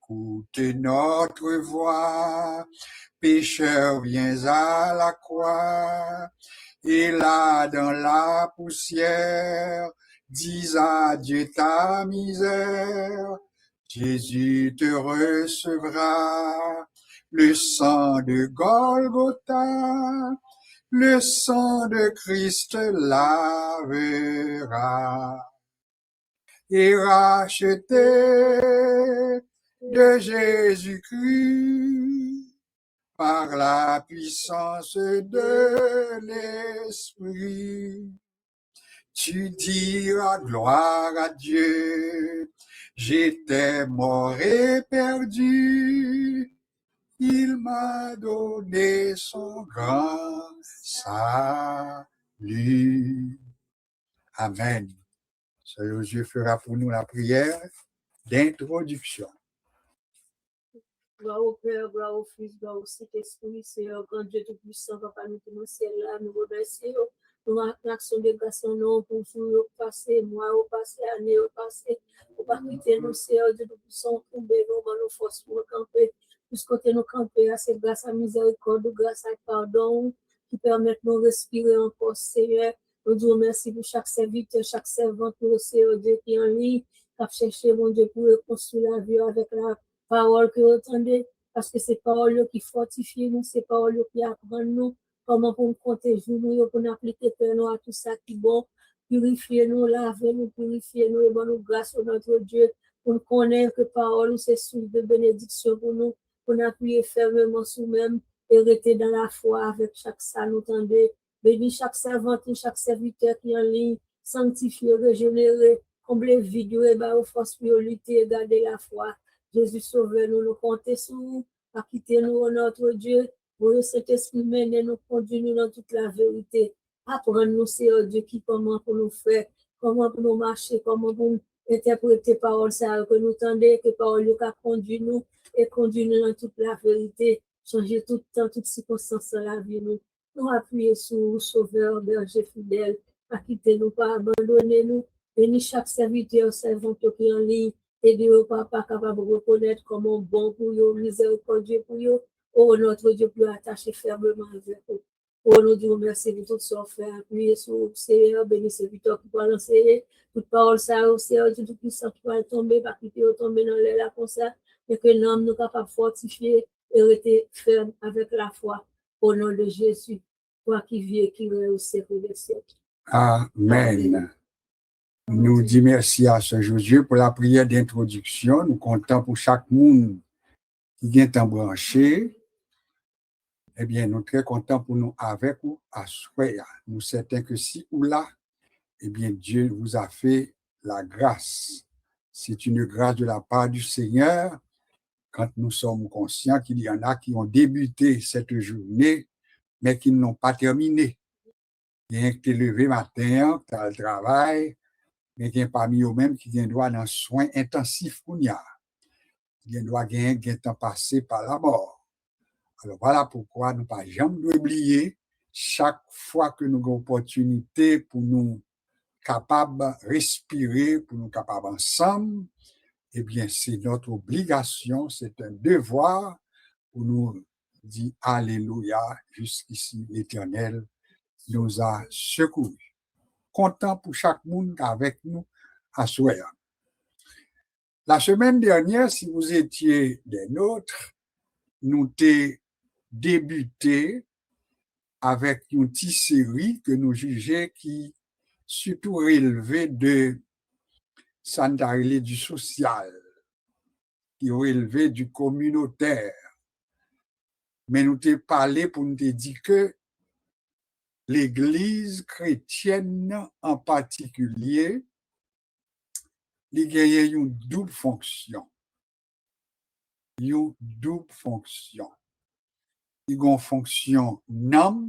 écoute notre voix. Pécheur, viens à la croix, et là dans la poussière, dis adieu ta misère. Jésus te recevra, le sang de Golgotha, le sang de Christ lavera. Et racheté de Jésus-Christ, par la puissance de l'Esprit, tu diras gloire à Dieu. J'étais mort et perdu, il m'a donné son grand salut. Amen. Sœur Josué fera pour nous la prière d'introduction. Gloire au Père, gloire au Fils, gloire au Saint-Esprit, Seigneur, grand Dieu Tout-Puissant, Papa, nous te ciel là, nous remercions. Nous l'action de grâce en nom pour jour au passé, mois au passé, année au passé. Pour pas quitter nous, Seigneur Dieu Tout-Puissant, pour nous force pour camper. Puisqu'on nous camper, c'est grâce à miséricorde, grâce à pardon, qui permettent de nous respirer encore, Seigneur. Nous disons merci pour chaque serviteur, chaque servante, Seigneur Dieu, qui est en ligne, qui a cherché, mon Dieu, pour reconstruire la vie avec la parole que vous entendez, parce que c'est parole qui fortifie nous, c'est parole qui apprend nous, comment pour nous compter nous, pour nous appliquer nous à tout ça qui est bon, purifier nous, laver nous, purifier nous, et bon nous grâce à notre Dieu, pour nous connaître que parole, c'est source de bénédiction pour nous appuyer fermement sur nous-mêmes et rester dans la foi avec chaque salle, nous entendez. Bénis chaque servante, chaque serviteur qui est en ligne, sanctifier, régénérer, combler vide, et bah, force pour lutter et garder la foi. Jésus sauve-nous, nous comptons sur nous, à quitter nous, notre Dieu, pour le Saint-Esprit mener nous, conduire nous dans toute la vérité. Apprendre-nous, Seigneur Dieu, comment pour nous faire, comment pour nous marcher, comment pour nous interpréter parole, ça, que nous tendons, que parole qui conduit nous et conduit nous dans toute la vérité, changer tout le temps, toutes circonstances de la vie, nous. Nous appuyer sur le Sauveur, berger fidèle, à quitter nous, pas abandonner nous, bénis chaque serviteur, servante qui est en ligne, et Dieu, papa, capable de reconnaître comment bon pour eux, miséricordieux pour eux. Oh, notre Dieu, plus attaché fermement avec eux. Oh, nous disons merci de tout ce qu'on fait. Appuyez sur le Seigneur, bénis ce victoire qui va lancer. Toute parole, ça, au Seigneur, tout puissant qui va tomber, pas quitter, tomber dans l'air là comme ça. Et que l'homme nous capable de fortifier et rester ferme avec la foi. Au nom de Jésus, toi qui vis qui règne au siècle des siècles. Amen. Nous disons merci à Sœur Josué pour la prière d'introduction. Nous comptons pour chaque monde qui vient en branché. Eh bien, nous sommes très contents pour nous avec vous à souhait. Nous sommes certains que si ou là, eh bien, Dieu vous a fait la grâce. C'est une grâce de la part du Seigneur quand nous sommes conscients qu'il y en a qui ont débuté cette journée, mais qui ne l'ont pas terminée. Il y a qui est levé matin, qui a le travail, mais qui est parmi eux-mêmes qui ont droit dans soins intensifs qu'on y a. Qui ont droit de temps passé par la mort. Alors voilà pourquoi nous ne pas jamais oublier chaque fois que nous avons opportunité pour nous capables de respirer, pour nous capables ensemble, eh bien c'est notre obligation, c'est un devoir pour nous dire Alléluia, jusqu'ici l'Éternel nous a secourus. Content pour chaque monde avec nous à souhait. La semaine dernière, si vous étiez des nôtres, nous avons débuté avec une petite série que nous jugeons qui surtout relevée de Santarelli du social, qui relevait du communautaire. Mais nous t'ai parlé pour nous dire que l'Église chrétienne en particulier, il y a une double fonction. Une double fonction. Il y a une fonction non,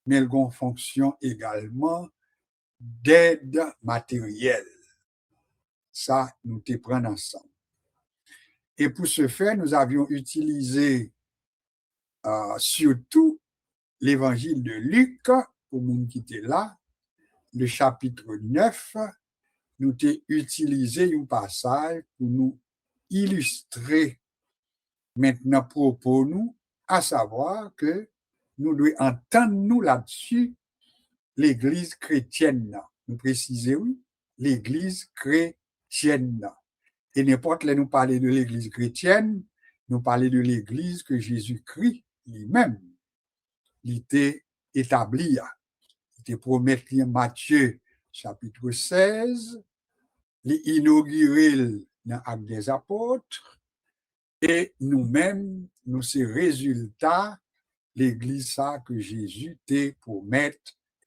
mais il y a une fonction également d'aide matérielle. Ça, nous te prenons ensemble. Et pour ce faire, nous avions utilisé surtout l'évangile de Luc, pour nous qui était là, le chapitre 9, nous avons utilisé un passage pour nous illustrer maintenant propos nous, à savoir que nous devons entendre nous là-dessus l'Église chrétienne. Nous précisons, oui, l'Église chrétienne. Et n'importe là nous parler de l'Église chrétienne, nous parler de l'Église que Jésus-Christ lui-même il était établi. Il était promis en Matthieu chapitre 16, l'inaugurer dans l'Acte des Apôtres, et nous-mêmes, nous ces résultats, l'Église ça que Jésus t'est promis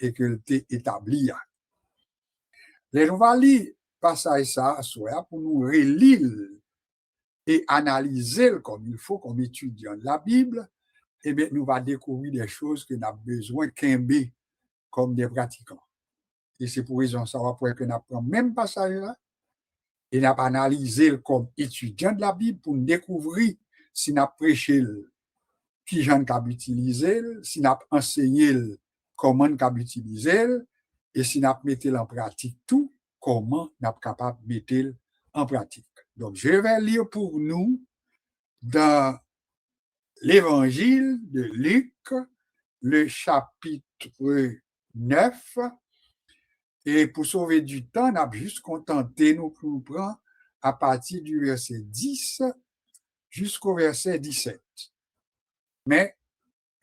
et que t'est établi. Les nous allons lire passage ça pour nous relire et analyser comme il faut, comme étudiant de la Bible, et bien nous allons découvrir des choses que nous avons besoin qu'aimer comme des pratiquants. Et c'est pour raison ça pour que nous apprenons même passage là et nous analysé comme étudiant de la Bible pour nous découvrir si nous prêché qui j'en cap utiliser, si nous enseigné comment nous cap utiliser et si nous mettez en pratique tout comment nous sommes capables de mettre en pratique. Donc je vais lire pour nous dans l'évangile de Luc, le chapitre 9. Et pour sauver du temps, on a juste contenté nous pour prendre à partir du verset 10 jusqu'au verset 17. Mais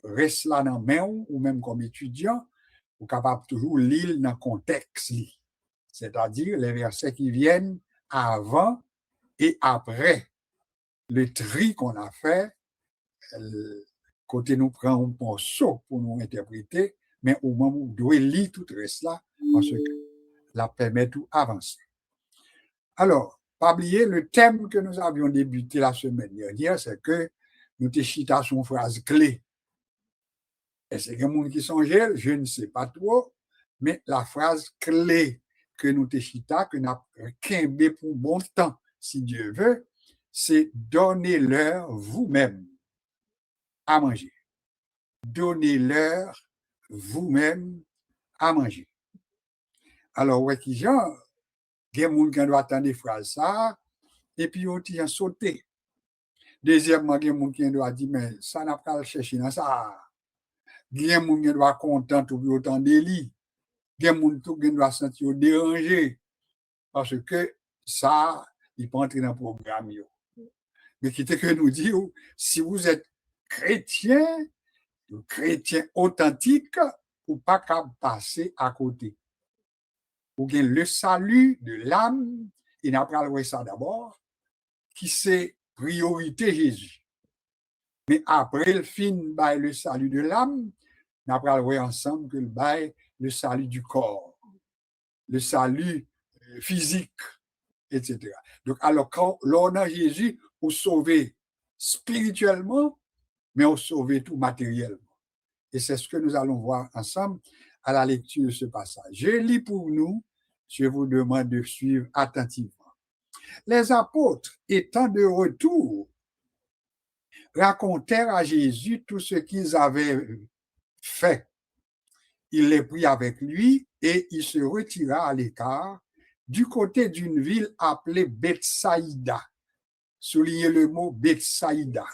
reste là dans main ou même comme étudiant, vous êtes capable toujours lire dans le contexte, c'est-à-dire les versets qui viennent avant et après le tri qu'on a fait. Côté nous prend un pinceau pour nous interpréter, mais au moment où nous devons lire tout le reste là, parce que la permet tout avancer. Alors, pas oublier le thème que nous avions débuté la semaine dernière, c'est que nous te chita son phrase clé. Est-ce qu'il y a des gens qui sont gel? Je ne sais pas trop, mais la phrase clé que nous te chita, que nous avons quimbe pour bon temps, si Dieu veut, c'est donnez-leur vous-même à manger. Donnez-leur vous-même à manger. Alors, ouais, qui genre, il y a des gens qui doivent attendre des phrases ça, et puis ils ont sauté. Deuxièmement, il y a des gens qui doivent dire, mais ça n'a pas à chercher dans ça. Il y a des gens qui doivent être contents tout autant de lits. Il y a des gens qui doivent se sentir dérangés, parce que ça, il peut entrer dans le programme. Mais qui est que nous dit, si vous êtes chrétien authentique, ou pas qu'à passer à côté. Ou bien le salut de l'âme, il n'a pas le ça d'abord, qui c'est priorité Jésus. Mais après le fin by le salut de l'âme, on n'a pas le ensemble que le bail le salut du corps, le salut physique, etc. Donc, alors, quand l'on a Jésus, on sauve spirituellement, mais on sauve tout matériellement. Et c'est ce que nous allons voir ensemble à la lecture de ce passage. Je lis pour nous, je vous demande de suivre attentivement. Les apôtres, étant de retour, racontèrent à Jésus tout ce qu'ils avaient fait. Il les prit avec lui et il se retira à l'écart du côté d'une ville appelée Bethsaïda. Soulignez le mot Bethsaïda.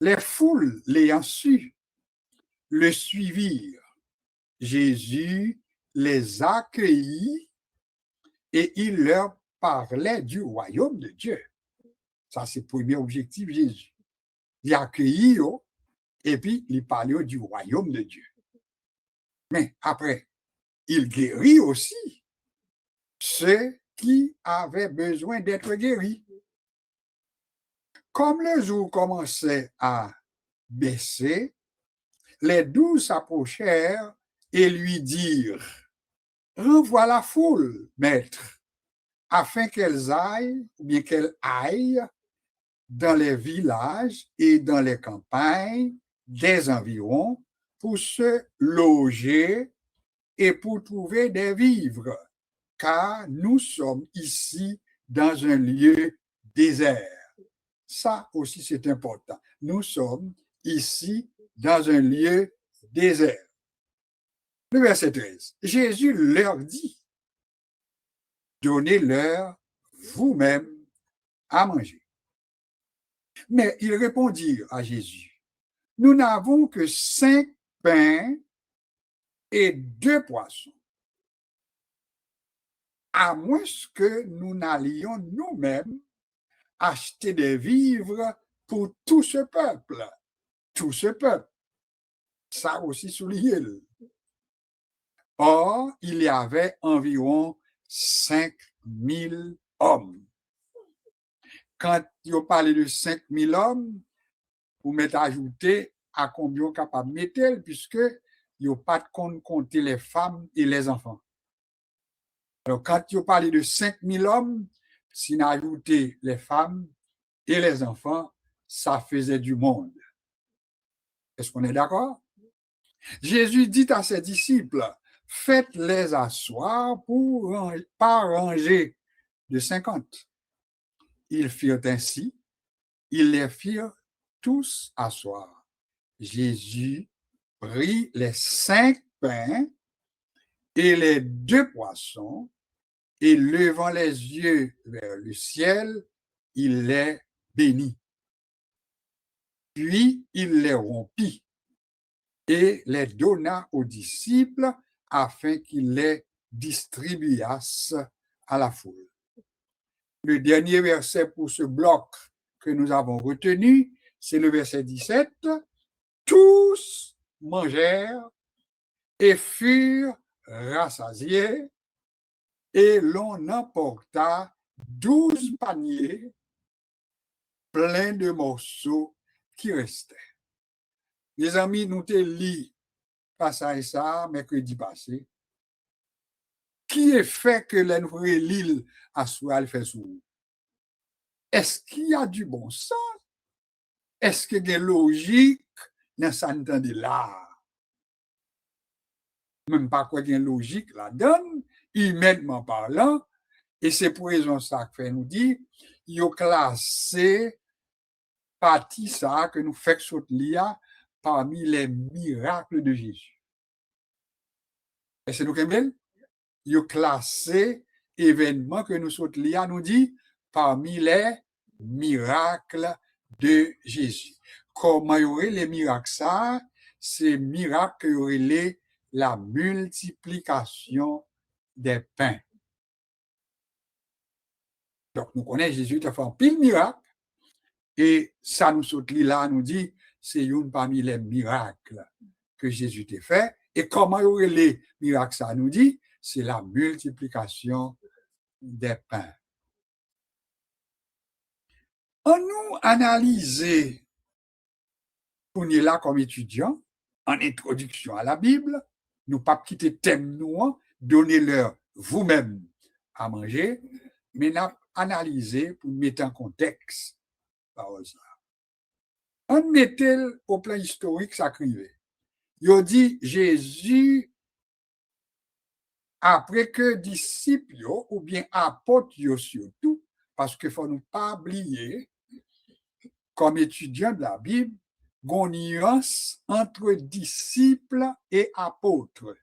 Les foules, l'ayant su, le suivirent. Jésus les accueillit et il leur parlait du royaume de Dieu. Ça, c'est le premier objectif Jésus. Il accueillit et puis il parlait du royaume de Dieu. Mais après, il guérit aussi ceux qui avaient besoin d'être guéris. Comme le jour commençait à baisser, les 12 s'approchèrent et lui dirent, renvoie la foule, maître, afin qu'elles aillent, ou bien qu'elles aillent dans les villages et dans les campagnes des environs pour se loger et pour trouver des vivres, car nous sommes ici dans un lieu désert. Ça aussi, c'est important. Nous sommes ici dans un lieu désert. Le verset 13. Jésus leur dit, donnez-leur vous-même à manger. Mais ils répondirent à Jésus, nous n'avons que 5 pains et 2 poissons, à moins que nous n'allions nous-mêmes acheter des vivres pour tout ce peuple. Tout ce peuple. Ça aussi souligné. Or, il y avait environ 5000 hommes. Quand vous parlez de 5000 hommes, vous mettez ajouté à combien vous êtes capable de mettre, puisque vous n'avez pas de compter les femmes et les enfants. Alors, quand vous parlez de 5000 hommes, si vous ajoutez les femmes et les enfants, ça faisait du monde. Est-ce qu'on est d'accord? Jésus dit à ses disciples, faites-les asseoir par rangée de 50. Ils firent ainsi, ils les firent tous asseoir. Jésus prit les 5 pains et les 2 poissons, et levant les yeux vers le ciel, il les bénit. Puis il les rompit et les donna aux disciples afin qu'ils les distribuassent à la foule. Le dernier verset pour ce bloc que nous avons retenu, c'est le verset 17. Tous mangèrent et furent rassasiés, et l'on emporta 12 paniers pleins de morceaux qui restaient. Les amis, nous te lis passage ça mercredi passé. Qui est fait que nous l'île à soi fait sous? Est-ce qu'il y a du bon sens? Est-ce qu'il y a une logique dans ça de là? Même pas quoi qu'il y a une logique là-dedans, humainement parlant, et c'est pour raison ça que nous dit, il a classé partie ça que nous fait sauter l'IA parmi les miracles de Jésus. Et c'est nous qui aimons? Il a classé événement que nous saute l'IA nous dit parmi les miracles de Jésus. Comment y aurait les miracles ça? C'est miracles y aurait la multiplication des pains. Donc, nous connaissons Jésus qui a fait un pile miracle. Et ça nous saute là, nous dit, c'est une parmi les miracles que Jésus a fait. Et comment y aurait les miracles, ça nous dit, c'est la multiplication des pains. En nous analyser, on est là comme étudiant, en introduction à la Bible, nous pas quitter thème nous, donnez-leur vous-même à manger, mais nous analyser pour mettre en contexte. On mettait au plan historique ça criait. Il dit Jésus, après que disciples ou bien apôtres surtout, parce qu'il ne faut nous pas oublier, comme étudiants de la Bible, une nuance entre disciples et apôtres.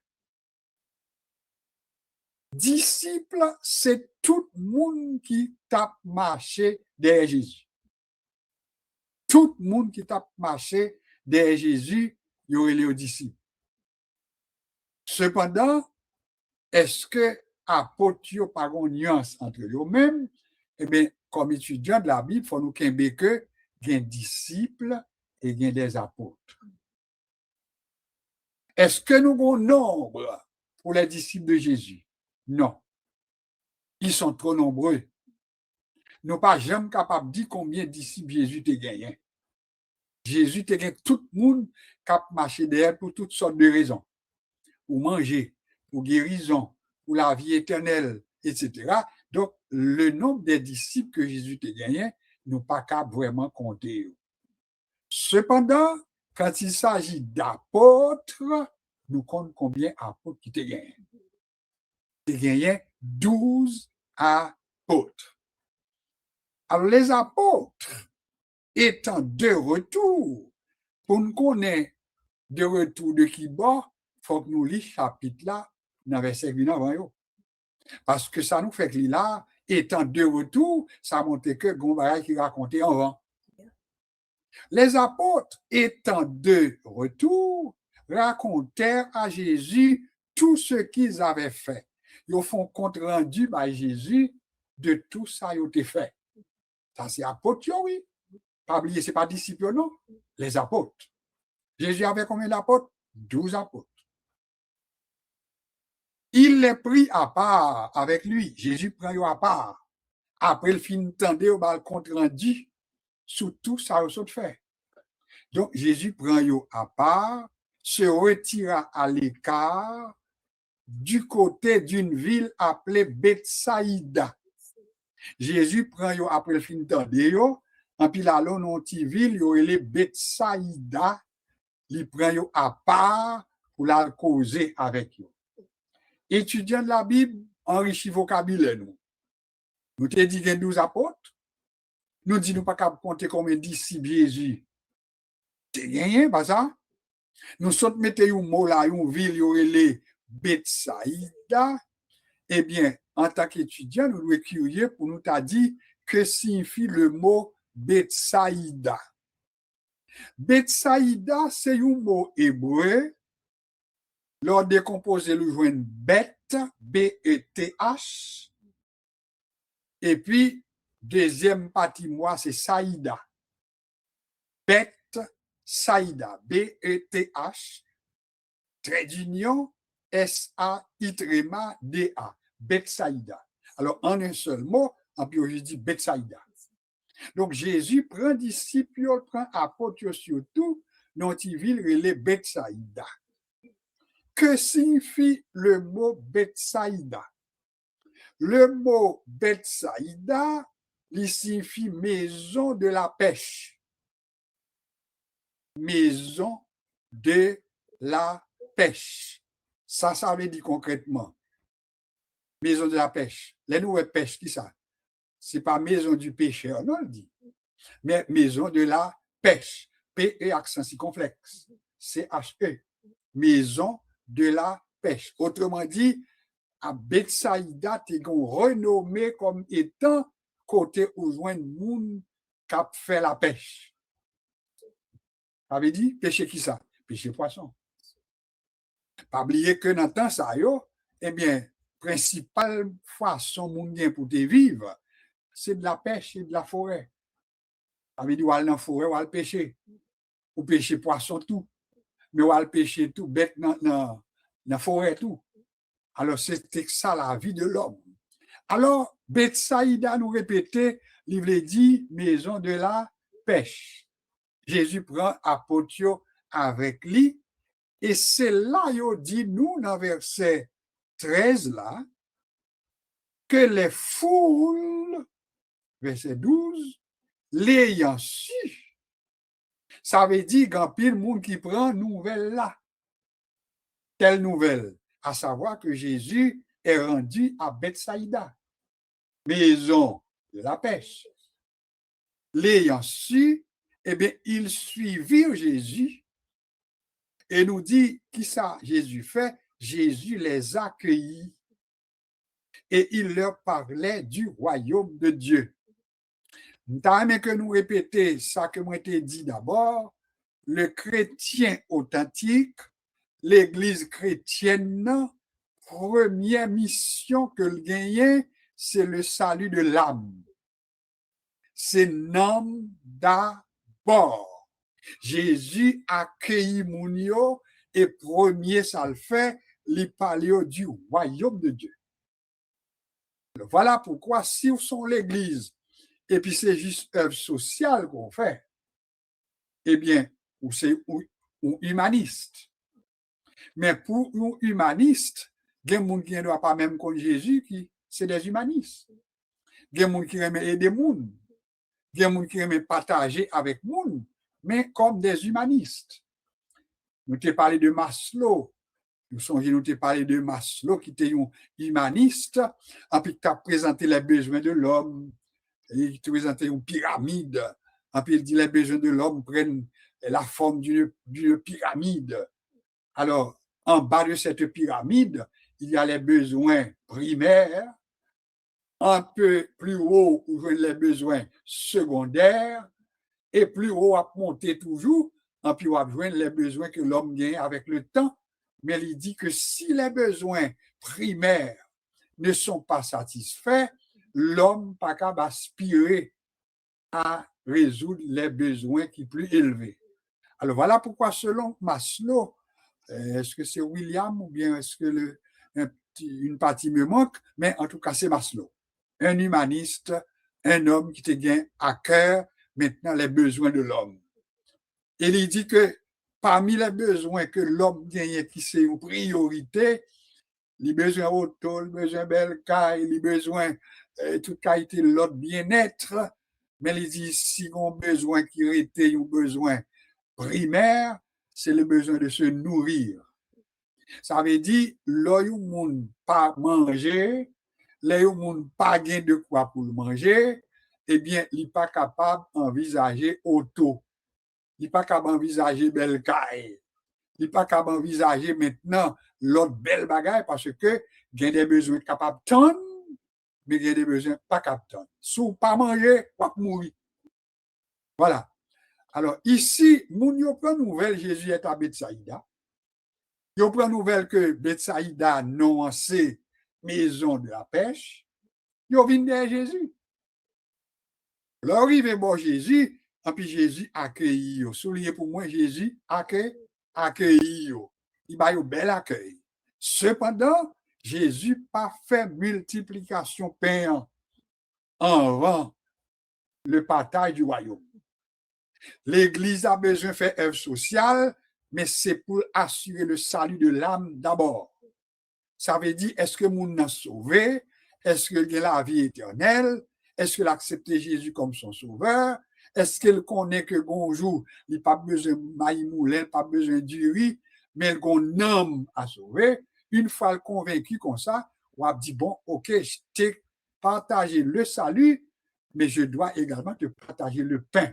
Disciples, c'est tout le monde qui tape marché derrière Jésus. Tout le monde qui tape marché derrière Jésus, il y aurait les disciples. Cependant, est-ce que apôtres n'ont pas une nuance entre eux-mêmes? Eh bien, comme étudiants de la Bible, il faut nous qu'il que il y a des disciples et il y a des apôtres. Est-ce que nous avons un nombre pour les disciples de Jésus? Non. Ils sont trop nombreux. Nous ne sommes pas jamais capables de dire combien de disciples Jésus a gagné. Jésus a gagné tout le monde qui a marché derrière pour toutes sortes de raisons. Pour manger, pour guérison, pour la vie éternelle, etc. Donc, le nombre des disciples que Jésus a gagné, nous pas capable vraiment compter. Cependant, quand il s'agit d'apôtres, nous comptons combien d'apôtres qui ont gagné. Il a gagné 12 apôtres. Alors, les apôtres étant de retour, pour nous connaître de retour de qui bord, il faut que nous lisions ce chapitre-là dans verset 8 avant. Parce que ça nous fait que là, étant de retour, ça montre que Gombaray qui racontait avant. Les apôtres, étant de retour, racontèrent à Jésus tout ce qu'ils avaient fait. Ils font compte rendu par Jésus de tout ça qui a été fait. Ça, c'est apôtres, oui. Pas oublier, ce n'est pas disciples, non. Les apôtres. Jésus avait combien d'apôtres? 12 apôtres. Il les prit à part avec lui. Jésus prend eux à part. Après, le fin tendait au bal compte rendu sous tout ça au saut fait. Donc, Jésus prend eux à part, se retira à l'écart du côté d'une ville appelée Bethsaïda. Jésus prend eux après le fin tendait eux, en puis là, dans une petite ville, il y a Bethsaïda, il prend eux à part pour la causer avec eux. Étudiant de la Bible, enrichit vocabulaire nous. Nous te dit qu'il y a 12 apôtres. Nous disons pas qu'à compter combien de disciples Jésus. C'est rien, pas ça. Nous sommes mettez un mot là, une ville, il Bethsaïda. Eh bien, en tant qu'étudiant, nous devons écrire pour nous t'a dit que signifie le mot Bethsaïda. Bethsaïda, c'est un mot hébreu. Lors décomposé, nous jouons bête, B-E-T-H. Et puis, deuxième partie, moi, c'est Saïda. Beth Saïda. B-E-T-H. Trait d'union, S-A-I-D-A. Beth Saïda. Alors, en un seul mot, en puis je dis Beth Saïda. Donc, Jésus prend disciple, prend apôtre surtout, dont il ville relais Beth Saïda. Que signifie le mot Bethsaïda? Le mot Bethsaïda, il signifie maison de la pêche. Maison de la pêche. Ça veut dire concrètement. Maison de la pêche. Les nouvelles pêches, qui ça? Ce n'est pas maison du pêcheur, non, le dit. Mais maison de la pêche. P-E accent circonflexe. C-H-E. Maison de la pêche. Autrement dit, à Bethsaïda, tu es renommé comme étant côté où joint moun qui a fait la pêche. Ça veut dire, pêcher qui ça? Pêcher poisson. Pas oublier que dans le temps, ça, eh bien, principale façon moun pour te vivre, c'est de la pêche et de la forêt. Ça veut dire, ou aller dans la forêt, ou aller pêcher. Ou pêcher poisson, tout. Mais ou aller pêcher tout, bête dans la forêt, tout. Alors, c'était ça la vie de l'homme. Alors, Bethsaïda nous répétait, il veut dire maison de la pêche. Jésus prend apôtre avec lui, et c'est là, il dit, nous, dans verset 13, là, que les foules, verset 12, l'ayant su. Ça veut dire qu'il y a pile de monde qui prend nouvelle là. Telle nouvelle, à savoir que Jésus est rendu à Bethsaïda, maison de la pêche. L'ayant su, eh bien, ils suivirent Jésus et nous dit qui ça Jésus fait? Jésus les accueillit et il leur parlait du royaume de Dieu. Nous avons que nous répéter ça que moi t'ai dit d'abord, le chrétien authentique, l'Église chrétienne, première mission que le gagne, c'est le salut de l'âme. C'est l'âme d'abord. Jésus accueillit Mounio et premier ça le fait, il parle du royaume de Dieu. Voilà pourquoi si vous sont l'Église et puis c'est juste œuvre sociale qu'on fait, eh bien, ou c'est ou humaniste. Mais pour un humaniste, il y a des gens qui ne doivent pas même comme Jésus, qui c'est des humanistes. Il y a des gens qui aiment aider les gens. Il y a des gens qui aiment partager avec les gens, mais comme des humanistes. Nous t'ai parlé de Maslow. Nous t'ai parlé de Maslow qui était un humaniste, et puis qui a présenté les besoins de l'homme. Il a présenté une pyramide, et puis il dit les besoins de l'homme prennent la forme d'une pyramide. Alors, en bas de cette pyramide, il y a les besoins primaires. un peu plus haut où joindre les besoins secondaires et plus haut à monter toujours, en puis on va joindre les besoins que l'homme gagne avec le temps. Mais il dit que si les besoins primaires ne sont pas satisfaits, l'homme n'est pas capable d'aspirer à résoudre les besoins qui sont plus élevés. Alors voilà pourquoi selon Maslow, est-ce que c'est William ou bien est-ce que une partie me manque, mais en tout cas c'est Maslow, un humaniste, un homme qui te gagne à cœur maintenant les besoins de l'homme. Et il dit que parmi les besoins que l'homme gagne qui c'est une priorité, les besoins auto, les besoins belle caille, les besoins toute qualité de l'autre bien-être, mais il dit si on a besoin qui était un besoin primaire, c'est le besoin de se nourrir. Ça veut dire, là où monde pas manger, là où monde pas gain de quoi pour le manger, eh bien, il n'est pas capable d'envisager auto. Il n'est pas capable d'envisager belle caille. Il n'est pas capable d'envisager maintenant l'autre belle bagaille parce que il y a des besoins capables de tendre, mais il y a des besoins pas capables de tendre. Si vous pas manger, vous mourir. Voilà. Alors ici, moun yo prend nouvelle Jésus est à Bethsaïda. Yo prend nouvelle que Bethsaïda non c'est maison de la pêche. Yo vinn derrière Jésus. L'arrivée bon Jésus, et puis Jésus accueilli yo. Soulignez pour moi Jésus accueilli yo. Il a eu un bel accueil. Cependant, Jésus pas fait multiplication pain avant le partage du royaume. L'Église a besoin de faire œuvre sociale, mais c'est pour assurer le salut de l'âme d'abord. Ça veut dire, est-ce que moun n'a sauvé? Est-ce qu'il a la vie éternelle? Est-ce qu'il a accepté Jésus comme son sauveur? Est-ce qu'il connaît que bonjour, il n'a pas besoin de maïs moulin, il n'a pas besoin du riz, mais il a un homme à sauver? Une fois convaincu comme ça, on a dit, bon, ok, je t'ai partagé le salut, mais je dois également te partager le pain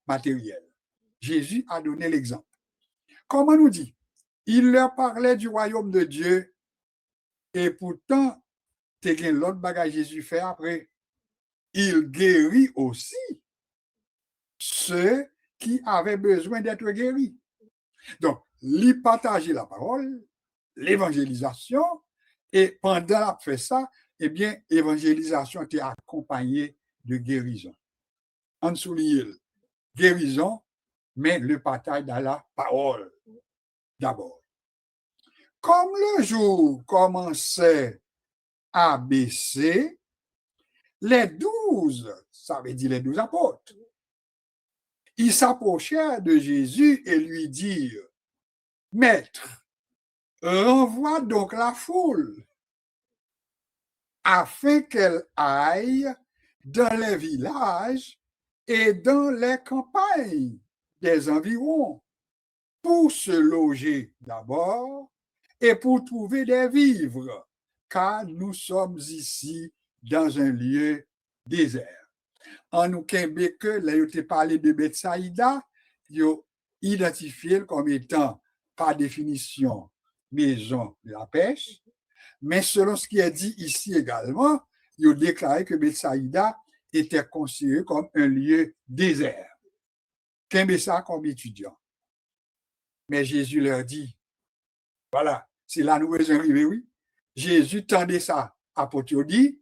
matériel. Jésus a donné l'exemple. Comment nous dit? Il leur parlait du royaume de Dieu et pourtant, t'es l'autre bagage Jésus fait après. Il guérit aussi ceux qui avaient besoin d'être guéris. Donc, il partageait la parole, l'évangélisation, et pendant la fait ça, eh bien, l'évangélisation était accompagnée de guérison. En souligne guérison, mais le partage dans la parole d'abord. Comme le jour commençait à baisser, les 12, ça veut dire les 12 apôtres, ils s'approchèrent de Jésus et lui dirent, « Maître, renvoie donc la foule, afin qu'elle aille dans les villages et dans les campagnes des environs, pour se loger d'abord et pour trouver des vivres, car nous sommes ici dans un lieu désert. » En nous Québec, là, il a parlé de Bethsaïda, il a identifié comme étant, par définition, maison de la pêche, mais selon ce qui est dit ici également, il a déclaré que Bethsaïda était considéré comme un lieu désert. Qu'est-ce ça comme étudiant? Mais Jésus leur dit, voilà, c'est là nous besoin arriver, oui. Jésus tendait ça. Apôtre dit,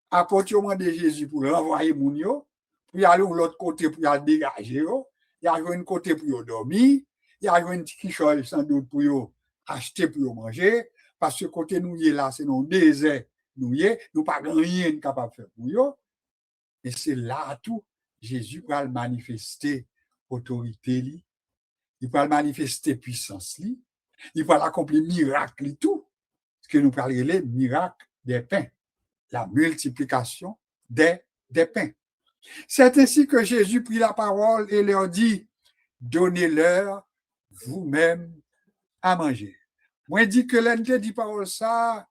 apôtre demande Jésus pour renvoyer moun yo, pour y aller de l'autre côté pour y aller dégager yo, y aller un côté pour y dormir, y aller un petit quichol sans doute pour y acheter pour y manger, parce que côté nous y est là, c'est non désert, nous y est, nous pas rien capable de faire pour yo. Et c'est là tout, Jésus va manifester autorité li, il va manifester puissance li, il va accomplir miracle et tout, ce que nous parlons les miracles des pains, la multiplication des pains. C'est ainsi que Jésus prit la parole et leur dit, donnez-leur vous-même à manger. Moi, je dis que l'un dit parole ça,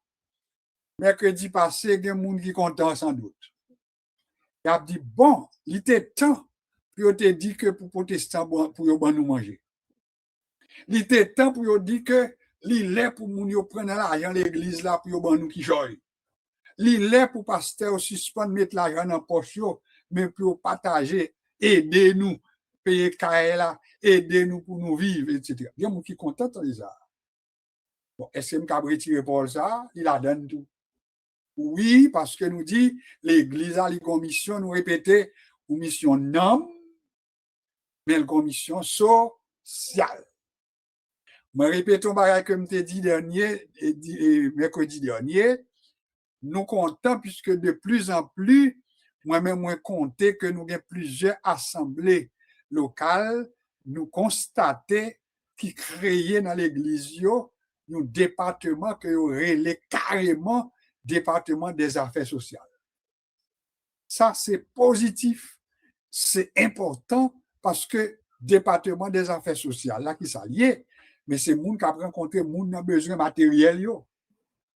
mercredi passé, il y a des gens qui sont contents sans doute. Il a dit, bon, il était temps pour te dire que pour protestants, pour nous manger. Il était temps pour dire que il est pour nous prendre l'argent l'église là pour nous qui joue. Il est pour pasteur suspendre mettre l'argent dans poche mais pour partager, aider-nous, payer KLA, aider-nous pour nous vivre, etc. Il y a des gens qui sont contents de ça. Bon, est-ce que je peux retirer pour ça? Il a donné tout. Oui, parce que nous dit, l'Église a les commissions, nous répéter, une mission non, mais une commission sociale. Je répète un bagage que je t'ai dit mercredi dernier, nous comptons, puisque de plus en plus, moi-même, moi compter que nous avons plusieurs assemblées locales, nous constatons qui créent dans l'Église un département que relève carrément département des affaires sociales. Ça, c'est positif, c'est important parce que département des affaires sociales, là, qui s'allie, mais c'est le monde qui a rencontré, le monde a besoin de matériel, le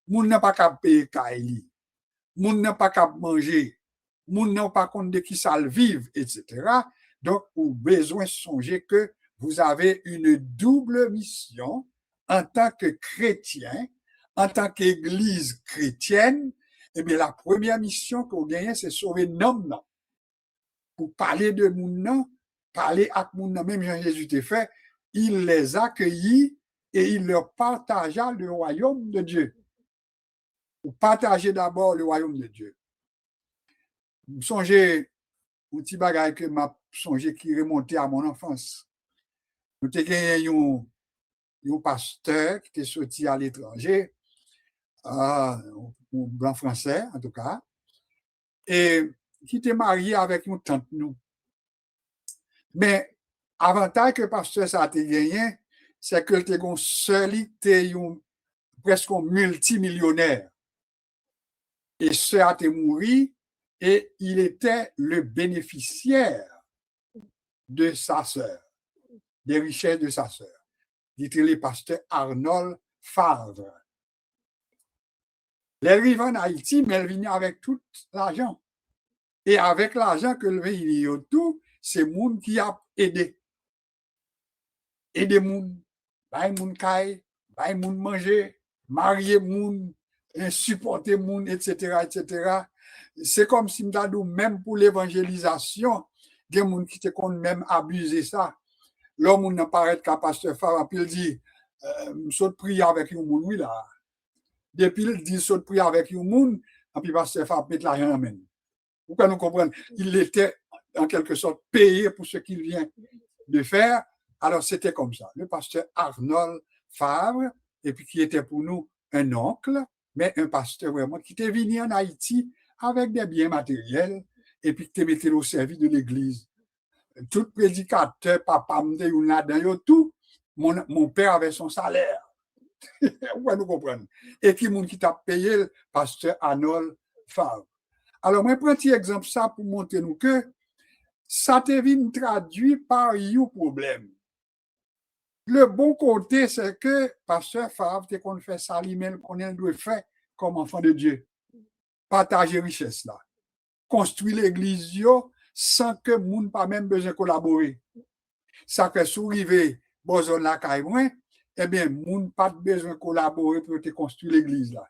monde n'a pas qu'à payer Kaili, le monde n'a pas qu'à manger, le monde n'a pas compte de qui ça le vive, etc. Donc, vous avez besoin de songer que vous avez une double mission en tant que chrétien, en tant qu'église chrétienne. Eh bien, la première mission que vous gagnez, c'est sauver l'homme. Pour parler de moun, parler avec moun, même Jean-Jésus t'a fait, il les accueillit et il leur partagea le royaume de Dieu. Pour partager d'abord le royaume de Dieu. Vous songez, un petit bagage que m'a songé qui remontait à mon enfance. Nous avons gagné un pasteur qui était sorti à l'étranger, un blanc français en tout cas, et qui était marié avec une tante nous. Mais avantage que le pasteur ça a gagné, c'est que le gon seul était presque un multimillionnaire. Et ce a été mouru et il était le bénéficiaire de sa sœur, des richesses de sa sœur. Il était le pasteur Arnold Favre. Elle arrive en Haïti, mais elle venait avec tout l'argent. Et avec l'argent que le pays a tout, c'est moun qui a aidé. Aider moun, bay moun kay, bay moun manger, marier moun, supporter moun, etc., etc. C'est comme si m'dadou, même pour l'évangélisation, des moun qui te compte même abuser ça. L'homme n'a pas être capable de faire, puis il dit, saute prier avec un moun, oui là. Depuis il dit, saute prier avec un moun, puis pasteur faire mettre l'argent en main. Pourquoi nous comprenons? Il était en quelque sorte payé pour ce qu'il vient de faire. Alors, c'était comme ça. Le pasteur Arnold Favre, et puis qui était pour nous un oncle, mais un pasteur vraiment qui était venu en Haïti avec des biens matériels et puis qui était mis au service de l'Église. Tout prédicateur, papa, tout, mon père avait son salaire. Ouais, nous comprenons. Et qui t'a payé le pasteur Arnold Favre. Alors, moi, je prends un petit exemple ça pour montrer nous que ça te vient traduit par un problème. Le bon côté, c'est que pasteur Favre, c'est qu'on fait ça lui-même, qu'on doit faire comme enfant de Dieu. Partager richesse là. Construire l'église sans que moun pas même besoin de collaborer. Ça fait souriver besoin la caille moins, eh bien, moun pas besoin de collaborer pour te construire l'église là.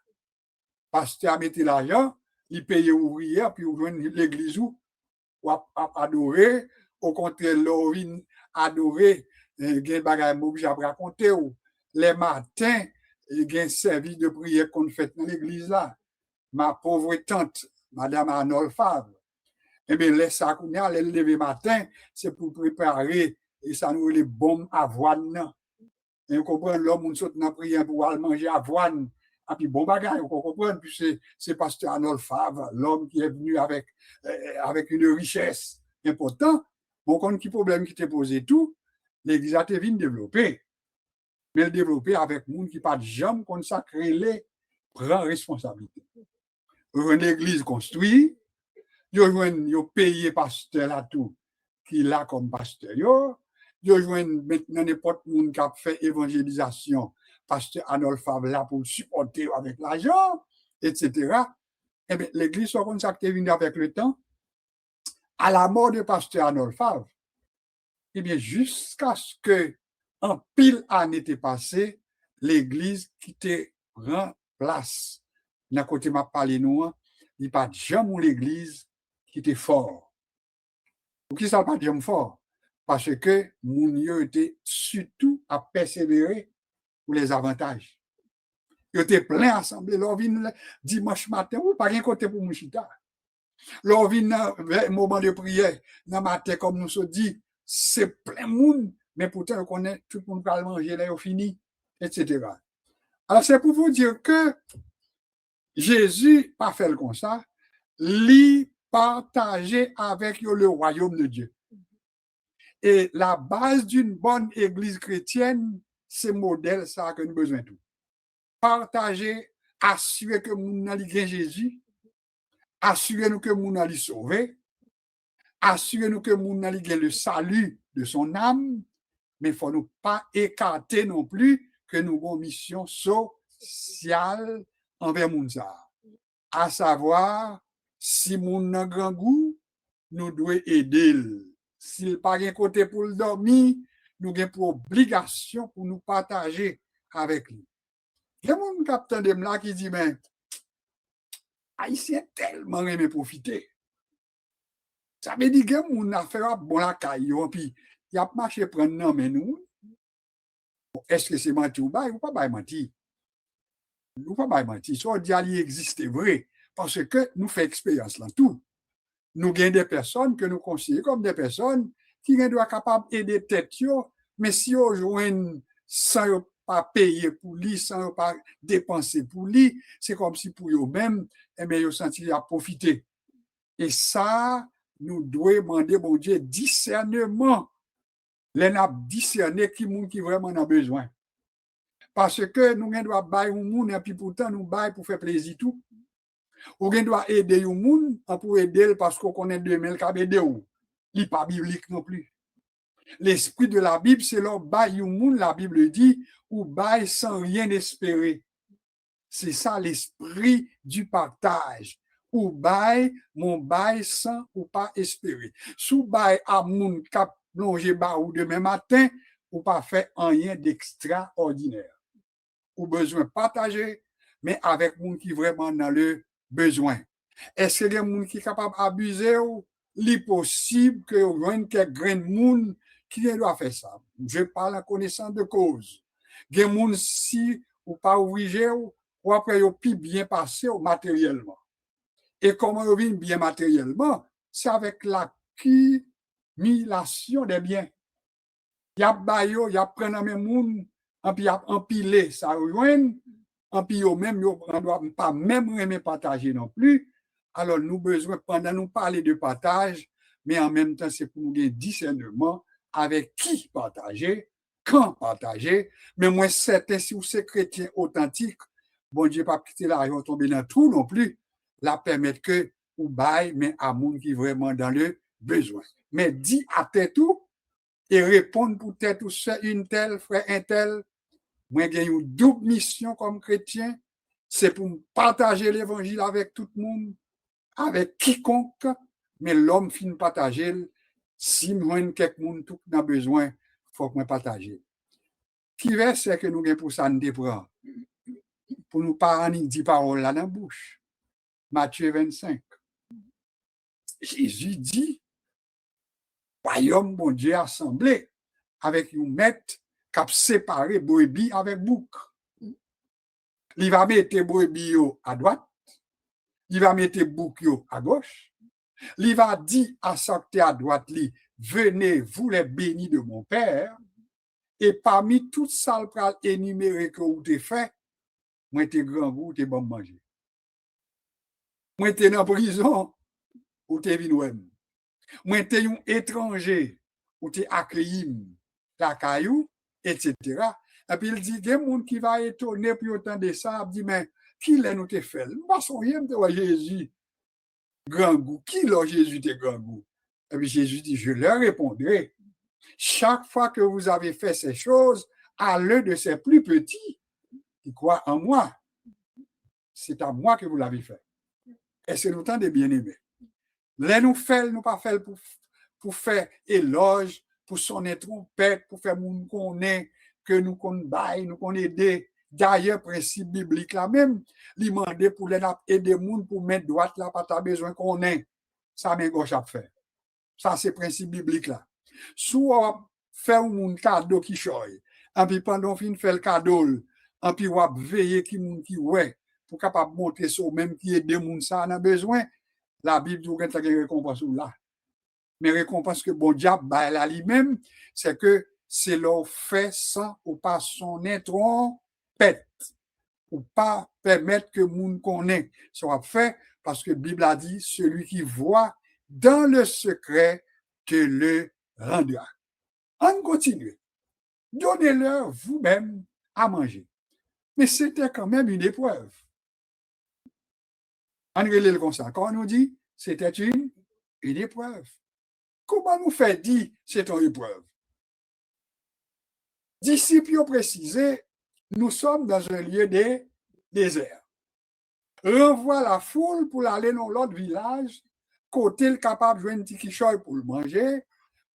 Pasteur a mis l'argent, il paye ouvrier, puis ouvre l'église ou adorer, au contraire, l'orine adorer. Il y a des bagages que j'ai raconté. Les matins, il y a un service de prière qu'on fait dans l'église là. Ma pauvre tante, Madame Arnold Favre, eh bien, les sacounias, les lever matin, c'est pour préparer, et ça nous les bombes avoine. Et vous comprenez, l'homme, on saute dans la prière pour aller manger avoine. Et puis, bon bagage, vous comprenez, puis c'est pasteur Arnold Favre, l'homme qui est venu avec une richesse importante. Bon, quand il y a un problème qui t'est posé tout, l'église a été développée. Mais le développer avec les gens qui pas de jambes consacrés, les prend responsabilité. Une église construite, ils payé pasteur là tout, qui l'a comme pasteur. Ils maintenant n'importe qui qui a fait évangélisation, pasteur Arnold Favre là pour supporter avec l'argent, etc. Eh bien, l'église soit consacrée avec le temps. À la mort de pasteur Arnold Favre, eh bien, jusqu'à ce que en pile année était passée, l'église qui te rend place dans côté m'a parlé nous, il pas jamais l'église qui était fort. Pour qui ça pas jamais fort? Parce que moun yo était surtout à persévérer pour les avantages. Yo était plein assemblée, leur vin dimanche matin, ou pas rien côté pour mouchita. Leur vin dans moment de prière, dans matin comme nous se dit, c'est plein monde, mais pourtant on connaît tout le monde va manger là, au fini, etc. Alors c'est pour vous dire que Jésus pas fait comme ça, lui partager avec le royaume de Dieu. Et la base d'une bonne église chrétienne, c'est modèle ça que nous avons besoin de tout. Partager, assurer que nous allons gagner Jésus, assurer nous que nous allons sauver, assurer nous que nous allons gagner le salut de son âme, mais il ne faut nous pas écarter non plus que nous avons une mission sociale envers Mounsa. À savoir, si moun a grand goût, nous devons aider. S'il n'a pas un côté pour le dormir, nous avons pour obligation pour nous partager avec lui. Il y a mon capitaine de là qui dit, mais Haïtien tellement aimé profiter. Ça veut dire que mon affaire bon la caille, puis il a marché prendre non, mais nous, est-ce que c'est menti ou pas? Ou pas menti? Ou pas menti? Ça, il existe vrai, parce que nous faisons expérience là tout. Nous avons des personnes que nous considérons comme des personnes qui sont capables d'aider tête, mais si on joue sans pas payer pour lui, sans pas dépenser pour lui, c'est comme si pour eux-mêmes, eh bien, ils sentent à profiter. Et ça, nous devons demander, bon Dieu, discernement. Les n'a discerner qui vraiment a besoin. Parce que nous devons bailler au monde, et puis pourtant, nous bailler pour faire plaisir tout. Ou gen doit aider yon moun pour aider parce qu'on connaît 2000 qui aider ou. Il n'est pas biblique non plus. L'esprit de la Bible, c'est leur bail yon moun, la Bible dit, ou bail sans rien espérer. C'est ça l'esprit du partage. Ou bail, mon bail sans ou pas espérer. Sous bail à moun cap plongé ba ou demain matin, ou pas fait rien d'extraordinaire. Ou besoin partager, mais avec moun qui vraiment dans le besoin. Est-ce que les gens qui sont capables d'abuser ou il possible que vous voyez quelques grains de monde qui doit faire ça? Je parle en connaissance de cause. Il y a des gens si ou pas obligé ou après ils plus bien passé matériellement. Et comment ils viennent bien matériellement? C'est avec l'accumulation des biens. Il y a bayo, il y a prendre même monde, et puis il y a empilé ça rejoindre. Et puis, on ne doit pas même aimer partager non plus. Alors, nous avons besoin, pendant nous parler de partage, mais en même temps, c'est pour nous des discernement avec qui partager, quand partager. Mais moi, certain, si vous êtes chrétien authentique, bon Dieu, pas quitter l'argent tomber dans tout non plus, la permettre que vous baille, mais à monde qui est vraiment dans le besoin. Mais dit à tête tout et répondre pour tête ou c'est une telle, frère, un tel. Moi, j'ai une double mission comme chrétien, c'est pour partager l'évangile avec tout le monde, avec quiconque, mais l'homme finit partager. Si moi, quelqu'un tout a besoin, il faut que moi partage. Qui verset que nous avons pour ça nous prendre? Pour nous parler 10 paroles là dans la bouche. Matthieu 25. Jésus dit, royaume, bon Dieu, assemblé avec un maître qui a séparé brebis avec bouc. Il va mettre brebis à droite, il va mettre bouc à gauche, il va dire à sortir à droite, venez, vous les bénis de mon Père, et parmi toutes ça, énumérées que vous avez fait, moi, t'es grand goût, t'es bon manger. Moi, t'es dans la prison, ou t'es venu. Moi, t'es un étranger, ou t'es accueilli, la caillou, etc. Et puis il dit, il y a des gens qui va étonner pour autant de ça, il dit, mais qui l'a nous te fait? Moi, son rien de Jésus, grand goût. Qui l'a Jésus de grand goût? Et puis Jésus dit, je leur répondrai, chaque fois que vous avez fait ces choses, à l'un de ces plus petits, qui croient en moi, c'est à moi que vous l'avez fait. Et c'est le temps des bien-aimés. Les nous fait, nous pas fait pour faire éloge, pour sonner trompette, pour faire moun qu'on est, que nous qu'on baille, nous qu'on aide, D'ailleurs, principe biblique là même, il demande pour les aider les gens pour mettre droite là, pas besoin qu'on ait. Ça, mais gauche à faire. Ça, c'est principe biblique là. Soit faire un cadeau qui choye, et puis pendant qu'on fait le cadeau, et puis on va veiller qui moun qui ouais, pour capable monter sur même qui est des gens ça a besoin, la Bible dit qu'il y a une récompense là. Mais récompense que bon diable bah là lui-même, c'est que c'est leur fait sans ou pas son trompette, ou pas permettre que moun connaît soit fait parce que la Bible a dit celui qui voit dans le secret te le rendra. On continue. Donnez-leur vous-même à manger. Mais c'était quand même une épreuve. On relève comme ça. Quand on nous dit c'était une épreuve. Comment nous fait dire c'est une épreuve? Disciples ont précisé, nous sommes dans un lieu de désert. Renvoie la foule pour aller dans l'autre village, côté le capable de jouer un petit quichoy pour le manger,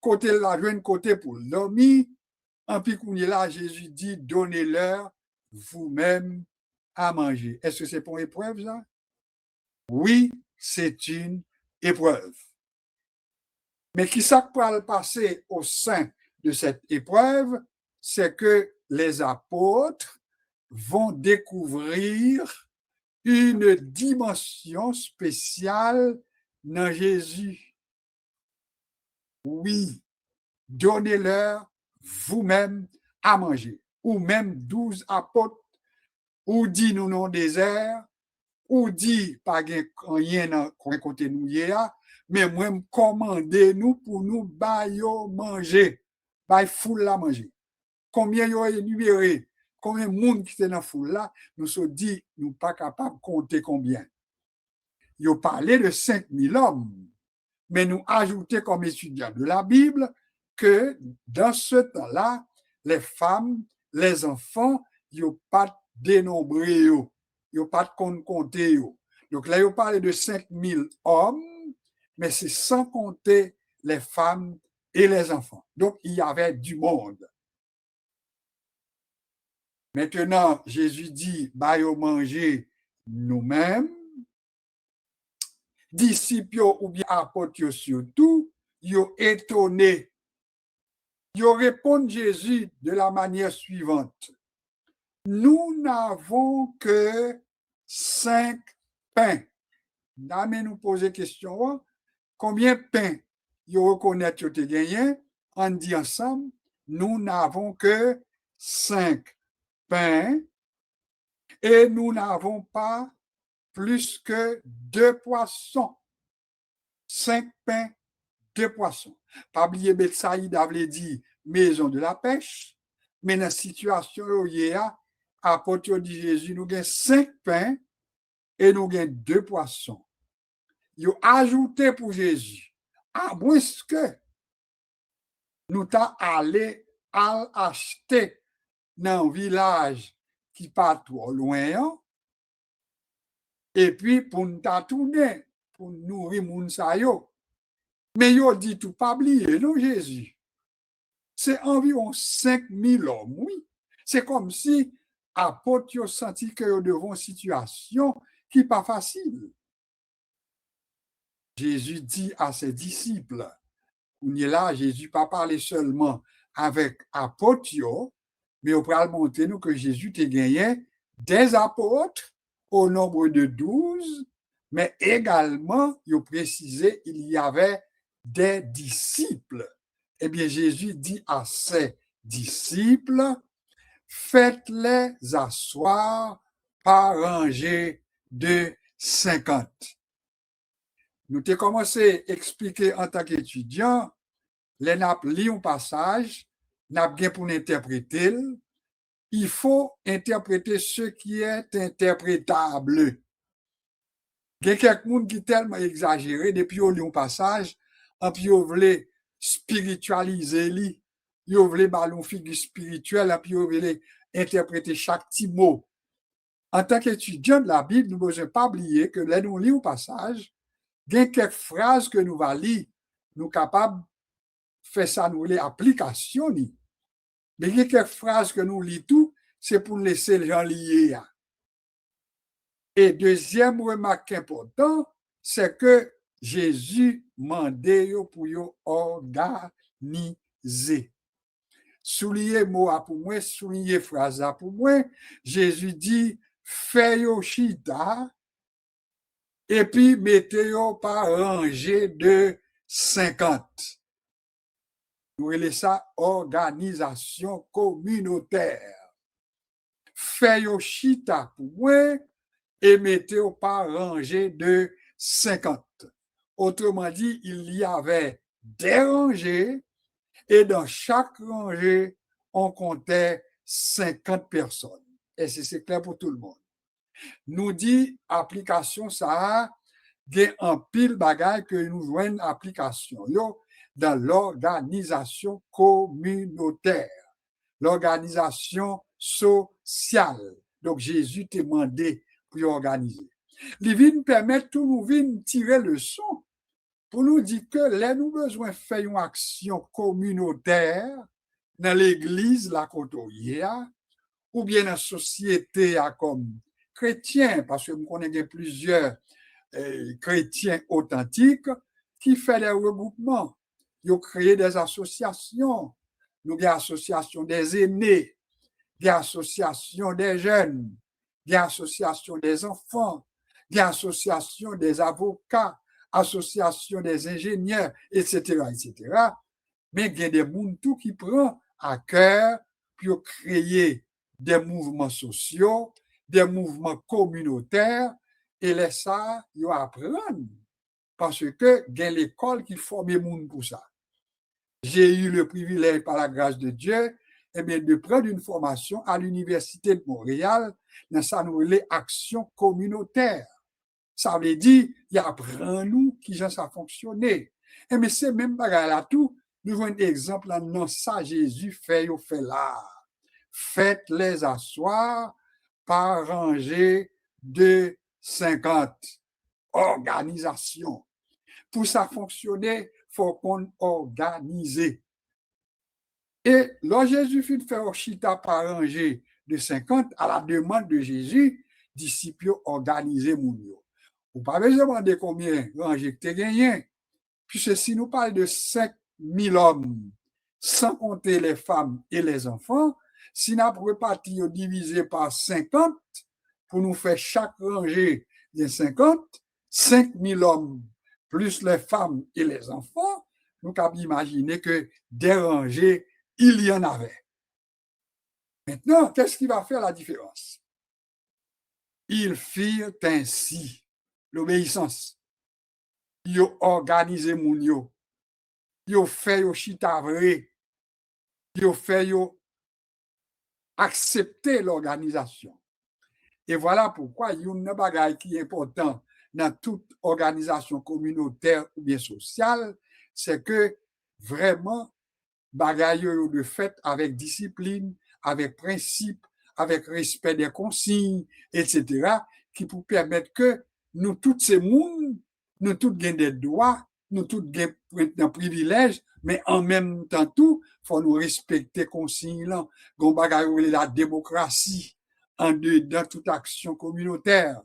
côté la joindre côté pour le dormir. En puis qu'on est là, Jésus dit, donnez-leur vous-même à manger. Est-ce que c'est pour une épreuve, ça? Oui, c'est une épreuve. Mais qui ça peut le passer au sein de cette épreuve, c'est que les apôtres vont découvrir une dimension spéciale dans Jésus. Oui, donnez-leur vous-même à manger. Ou même 12 apôtres, ou dit nous non désert, ou dit pas rien dans côté nous hier, mais moi commandez nous pour nous bailler manger, bailler foule la manger. Combien y a énuméré, combien de monde qui était dans foule là, nous se dit nous pas capable de compter combien. Il a parlé de 5000 hommes, mais nous ajoutons comme étudiants de la Bible que dans ce temps-là, les femmes, les enfants, ils n'ont pas dénombré, ils n'ont pas de compter. Donc là, ils parlé de 5000 hommes, mais c'est sans compter les femmes et les enfants. Donc, il y avait du monde. Maintenant, Jésus dit, bah, yo manger nous-mêmes, disciples ou bien apôtres surtout, yo étonnés. Yo répondent Jésus de la manière suivante. Nous n'avons que 5 pains. Dame nous poser question, combien de pains yo reconnaît yo te gagné? On dit ensemble, nous n'avons que 5 pains et nous n'avons pas plus que 2 poissons. 5 pains, 2 poissons. Pas oublier Betsaïda avait dit maison de la pêche, mais dans la situation où il y a, apôtre de Jésus, nous avons 5 pains et nous avons 2 poissons. Ils ont ajouté pour Jésus, à moins que nous t'avons allé à acheter dans un village qui pas trop loin, et puis pour nous tourner, pour nourrir moun sa yo. Mais yo dit tout pas oublier, non Jésus. C'est environ 5000 hommes, oui. C'est comme si apôtres ont senti que yo devant une situation qui n'est pas facile. Jésus dit à ses disciples, on est là, Jésus pas parlé seulement avec apôtres, mais on peut montrer nous que Jésus t'a gagné des apôtres au nombre de 12, mais également, il précisé, il y avait des disciples. Eh bien, Jésus dit à ses disciples, faites-les asseoir par rangée de 50. Nous t'ai commencé à expliquer en tant qu'étudiant, les nap li un passage, nap gen pour l'interpréter, il faut interpréter ce qui est interprétable. Il y a quelqu'un qui est tellement exagéré, depuis on lit un passage, et puis on veut spiritualiser li, on veut ballon figure spirituelle, et puis on veut interpréter chaque petit mot. En tant qu'étudiant de la Bible, nous ne devons pas oublier que là, nous lisons un passage, il y a quelques phrases que nous allons lire, nous sommes capables de faire ça, nous les applications. Mais il y a quelques phrases que nous lisons tout, c'est pour laisser les gens liés. Et deuxième remarque importante, c'est que Jésus mandait pour yo organiser. Souligner mot pour moi, souligner phrase pour moi. Jésus dit, fais yo chita, et puis mettez yo par rangée de 50. Nous appelons ça organisation communautaire. Fais yo chita pour moi, et mettez yo par rangée de 50. Autrement dit, il y avait des rangées, et dans chaque rangée, on comptait 50 personnes. Et c'est clair pour tout le monde. Nous dit, application, ça a un pile bagage que nous joignons application dans l'organisation communautaire, l'organisation sociale. Donc, Jésus t'a demandé pour organiser. Les vignes permettent tout nous de tirer le son pour nous dire que là, nous avons besoin de faire une action communautaire dans l'église, la côtoyère, ou bien dans la société comme chrétien, parce que nous connaissons plusieurs chrétiens authentiques qui font des regroupements. Ils ont créé des associations. Nous avons des associations des aînés, des associations des jeunes, des associations des enfants, des associations des avocats, associations des ingénieurs, etc., etc. Mais il y a des gens qui prennent à cœur pour créer des mouvements sociaux, des mouvements communautaires, et les ça, ils apprennent. Parce que il y a l'école qui forme les gens pour ça. J'ai eu le privilège, par la grâce de Dieu, de prendre une formation à l'Université de Montréal dans sa nouvelle action communautaire. Ça veut dire, il apprend nous qui ça fonctionner. Mais c'est même bagarre là tout. Nous avons un exemple dans ça, Jésus fait là. Faites-les asseoir par rangée de 50. Organisation. Pour ça fonctionner, il faut qu'on organise. Et lorsque Jésus fit faire chita par rangée de 50, à la demande de Jésus, disciples organisés mounio. Vous ne pouvez pas demander combien rangées que tu gagné. Puisque si nous parlons de 5000 hommes, sans compter les femmes et les enfants, si nous avons réparti divisé par 50, pour nous faire chaque rangée de 50, 5000 hommes, plus les femmes et les enfants, nous pouvons imaginer que des rangées, il y en avait. Maintenant, qu'est-ce qui va faire la différence? Ils firent ainsi l'obéissance. Ils ont organisé moun yo. Ils ont fait yo chita vrai. Ils ont fait yo accepter l'organisation. Et voilà pourquoi il y a une bagaille qui est important dans toute organisation communautaire ou bien sociale, c'est que vraiment bagaille de fait avec discipline, avec principe, avec respect des consignes, etc., qui pour permettre que nous, tous ces mondes, nous tous gagnons des droits, nous tous gagnons des privilèges, mais en même temps, tout, il faut nous respecter les consignes là, qu'on bagaille la démocratie en dedans toute action communautaire.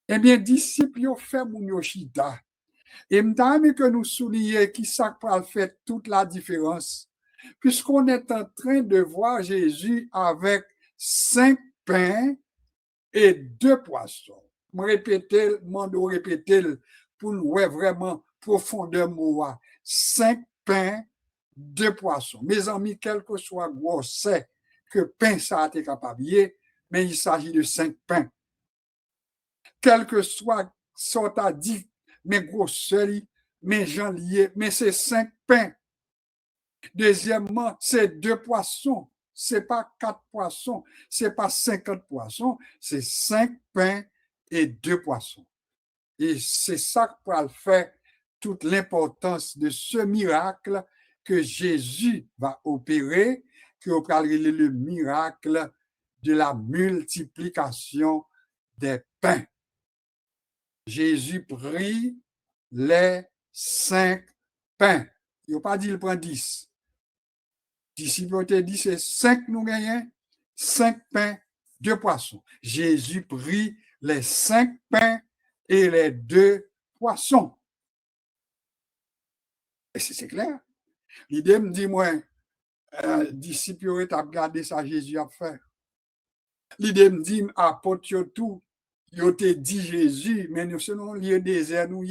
Eh bien, disciples, ils fait mon yoshita. Et m'tame que nous soulignions qui ça peut faire toute la différence. Puisqu'on est en train de voir Jésus avec 5 pains et 2 poissons. Je répéter pour nous voir vraiment profondément 5 pains, 2 poissons. Mes amis, quel que soit gros, c'est que pain ça a été capable, mais il s'agit de 5 pains. Quel que soit ce qu'on a dit, mes gros seuls, mes gens liés, mais c'est 5 pains. Deuxièmement, c'est 2 poissons. C'est pas 4 poissons, c'est pas 50 poissons, c'est 5 pains et 2 poissons. Et c'est ça qui va faire toute l'importance de ce miracle que Jésus va opérer, qui va le miracle de la multiplication des pains. Jésus prit les 5 pains. Il n'a pas dit il prend 10. Disciples ont dit c'est 5 nous gagnons, 5 pains, 2 poissons. Jésus prit les 5 pains et les 2 poissons. Et c'est clair. L'idée me dit, moi, disciples ont regardé ça, Jésus a fait. L'idée me dit, apôtre tout, ils ont dit Jésus, mais nous sommes lieu désert, nous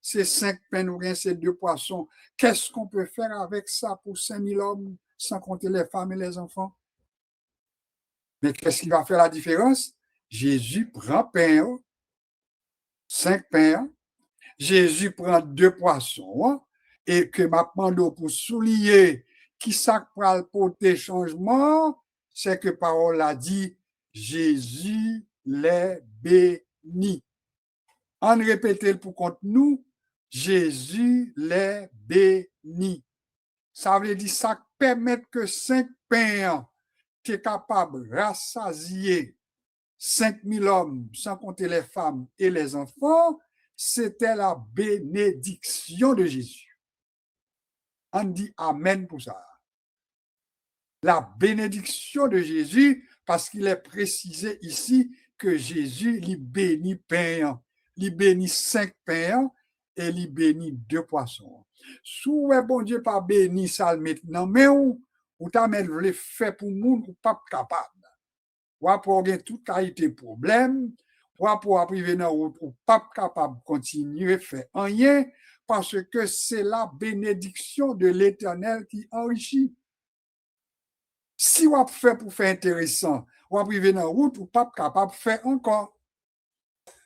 c'est 5 pains, nous c'est 2 poissons. Qu'est-ce qu'on peut faire avec ça pour 5000 hommes, sans compter les femmes et les enfants? Mais qu'est-ce qui va faire la différence? Jésus prend pain, 5 pains, Jésus prend 2 poissons, et que ma demande pour souligner qui ça va porter changement, c'est que parole a dit, Jésus les bénit. En répéter pour contre nous, Jésus les bénit. Ça veut dire ça permet que 5 pains qui est capable de rassasier 5000 hommes, sans compter les femmes et les enfants, c'était la bénédiction de Jésus. On dit Amen pour ça. La bénédiction de Jésus, parce qu'il est précisé ici que Jésus lui bénit pain, lui bénit 5 pains et lui bénit 2 poissons. Sous bon Dieu pas béni ça maintenant, mais ou t'as le fait pour monde ou pas capable. Ou pour avoir tout qualité problème, ou pour priver dans route ou pas capable continuer faire rien parce que c'est la bénédiction de l'Éternel qui enrichit. Si on fait pour faire intéressant, on priver dans route ou pas capable de faire encore.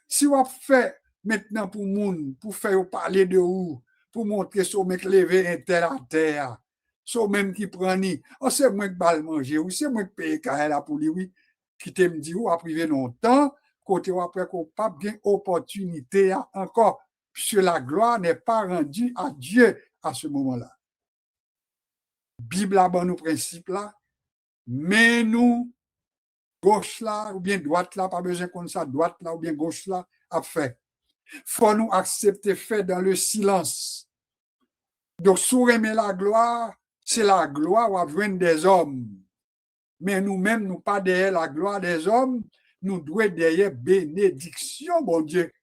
Si on fait maintenant pour monde, pour faire parler de vous, pour montrer ce mec levé un tel à terre, ce même qui prend ni, oh c'est moi qui balle manger ou c'est moi qui paye là pour lui, oui, qui te me dit ou a privé longtemps, côté ou après qu'on pas bien opportunité encore, puisque la gloire n'est pas rendue à Dieu à ce moment-là. Bible a bon nos principes là. Mais nous, gauche là, ou bien droite là, pas besoin qu'on ça, droite là, ou bien gauche là, à fait. Faut nous accepter fait dans le silence. Donc, sous aimer la gloire, c'est la gloire ou à joindre des hommes. Mais nous-mêmes, nous pas derrière la gloire des hommes, nous devons derrière bénédiction, bon Dieu.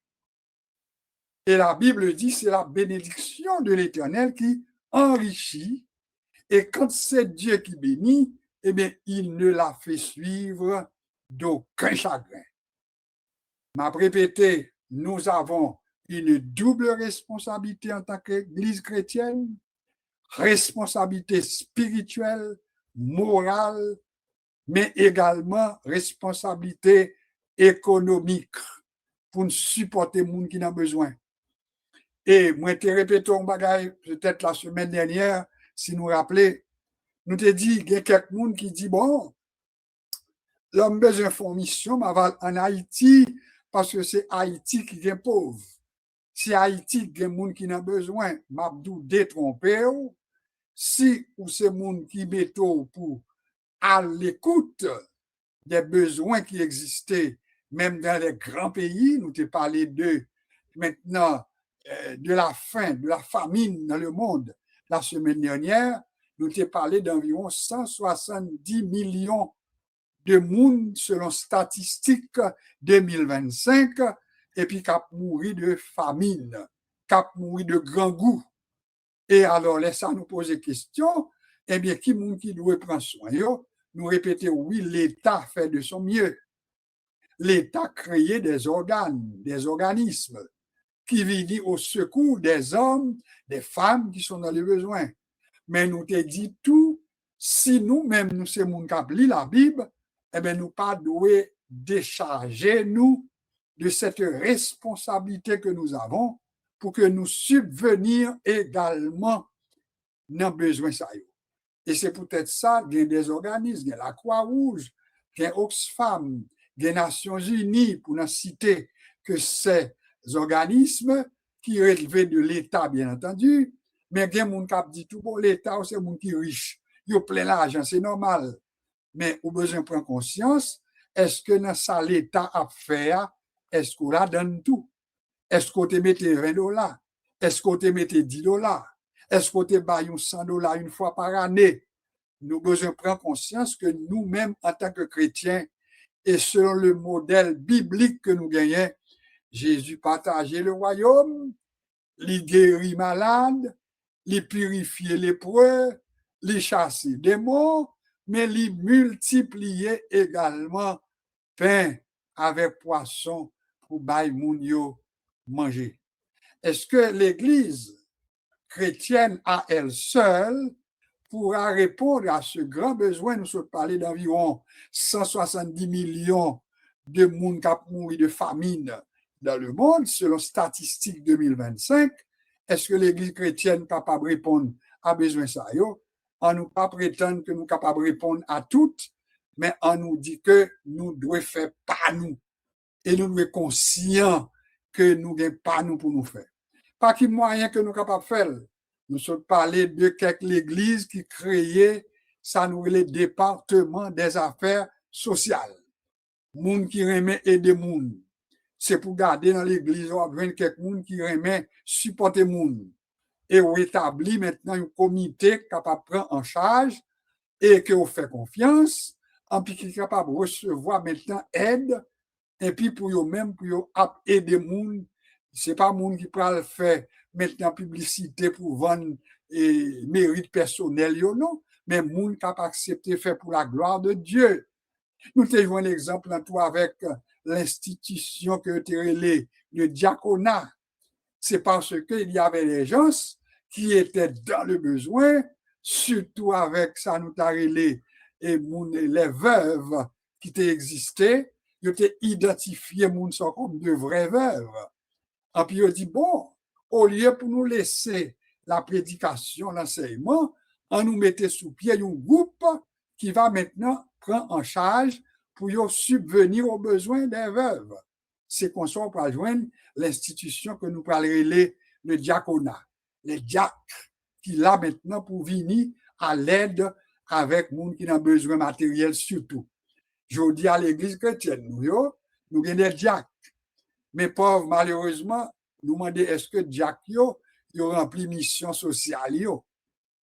Et la Bible dit, c'est la bénédiction de l'Éternel qui enrichit. Et quand c'est Dieu qui bénit, eh bien, il ne la fait suivre d'aucun chagrin. M'a répété, nous avons une double responsabilité en tant qu'Église chrétienne, responsabilité spirituelle, morale, mais également responsabilité économique pour nous supporter les gens qui en ont besoin. Et moi, te répété un bagage, peut-être la semaine dernière, si nous rappelez, nous te dit, il y a quelqu'un qui dit, bon, l'homme besoin de mission en Haïti, parce que c'est Haïti qui est pauvre. Si Haïti qui est monde qui a besoin, m'abdou détromper, si ou c'est monde qui béto pour à l'écoute des besoins qui existaient, même dans les grands pays, nous te parlé de maintenant de la faim, de la famine dans le monde. La semaine dernière, nous t'ai parlé d'environ 170 millions de monde selon statistiques 2025 et puis cap mourir de famine, cap mourir de grand goût. Et alors, laissez nous poser question, eh bien, qui monde qui doit prendre soin? Nous répétons, oui, l'État fait de son mieux. L'État crée des organes, des organismes qui viennent au secours des hommes, des femmes qui sont dans les besoins. Mais nous te dit tout, si nous-mêmes, nous sommes moun k'ap li la Bible, eh bien, nous pas doué décharger nous de cette responsabilité que nous avons pour que nous subvenir également dans besoin ça. Et c'est peut-être ça, il y a des organismes, il y a la Croix-Rouge, il y a Oxfam, il y a les Nations Unies, pour nous citer que ces organismes qui relèvent de l'État, bien entendu, mais il y a des gens qui disent tout bon, l'État, c'est des gens qui sont riches. Ils ont plein d'argent, c'est normal. Mais au besoin de prendre conscience, est-ce que dans ça, l'État a fait, est-ce qu'on la donne tout? Est-ce qu'on te mette $20? Est-ce qu'on te mette $10? Est-ce qu'on te baille $100 une fois par année? nous besoin prendre conscience que nous-mêmes, en tant que chrétiens, et selon le modèle biblique que nous gagnons, Jésus partageait le royaume, il guérit malade, il purifiait lépreux, il chassait démons, mais il multipliait également pain avec poisson pour bailler moun yo manger. Est-ce que l'Église chrétienne à elle seule pourra répondre à ce grand besoin? Nous sommes parlé d'environ 170 millions de monde qui ont mouru de famine dans le monde, selon statistiques 2025. Est-ce que l'Église chrétienne est capable de répondre à besoin ça? On ne peut pas prétendre que nous sommes capables de répondre à toutes, mais on nous dit que nous devons faire pas nous. Et nous devons être conscients que nous n'avons pas nous pour nous faire. Pas qu'il moyen que nous sommes capables de faire. Nous sommes parlé de quelques églises qui créaient, ça nous le département des affaires sociales. Moun qui remet aider moun. C'est pour garder dans l'église, on a quelques moun qui remet supporter moun. Et on établit maintenant un comité capable de prendre en charge et que on fait confiance, en puis qui est capable de recevoir maintenant aide, et puis pour eux même pour aider moun. C'est pas moun qui peut le faire maintenant publicité pour vendre et mérite personnel, non, mais moun qui a accepté faire pour la gloire de Dieu. Nous te jouons un exemple avec l'institution que tu relais, le diaconat. C'est parce qu'il y avait des gens qui étaient dans le besoin, surtout avec ça nous t'a relais et les veuves qui existaient, ils étaient identifiés comme de vraies veuves. Et puis il dit, bon, au lieu pour nous laisser la prédication, l'enseignement, on nous mettait sous pied un groupe qui va maintenant prendre en charge pour subvenir aux besoins des veuves. C'est qu'on soit pour joindre l'institution que nous parlons, le diaconat. Les diacres qui là maintenant pour venir à l'aide avec les gens qui ont besoin matériel surtout. Je dis à l'église chrétienne, nous avons des diacres. Mais pauvres, malheureusement, nous demandons est-ce que diacres yo rempli mission sociale yo?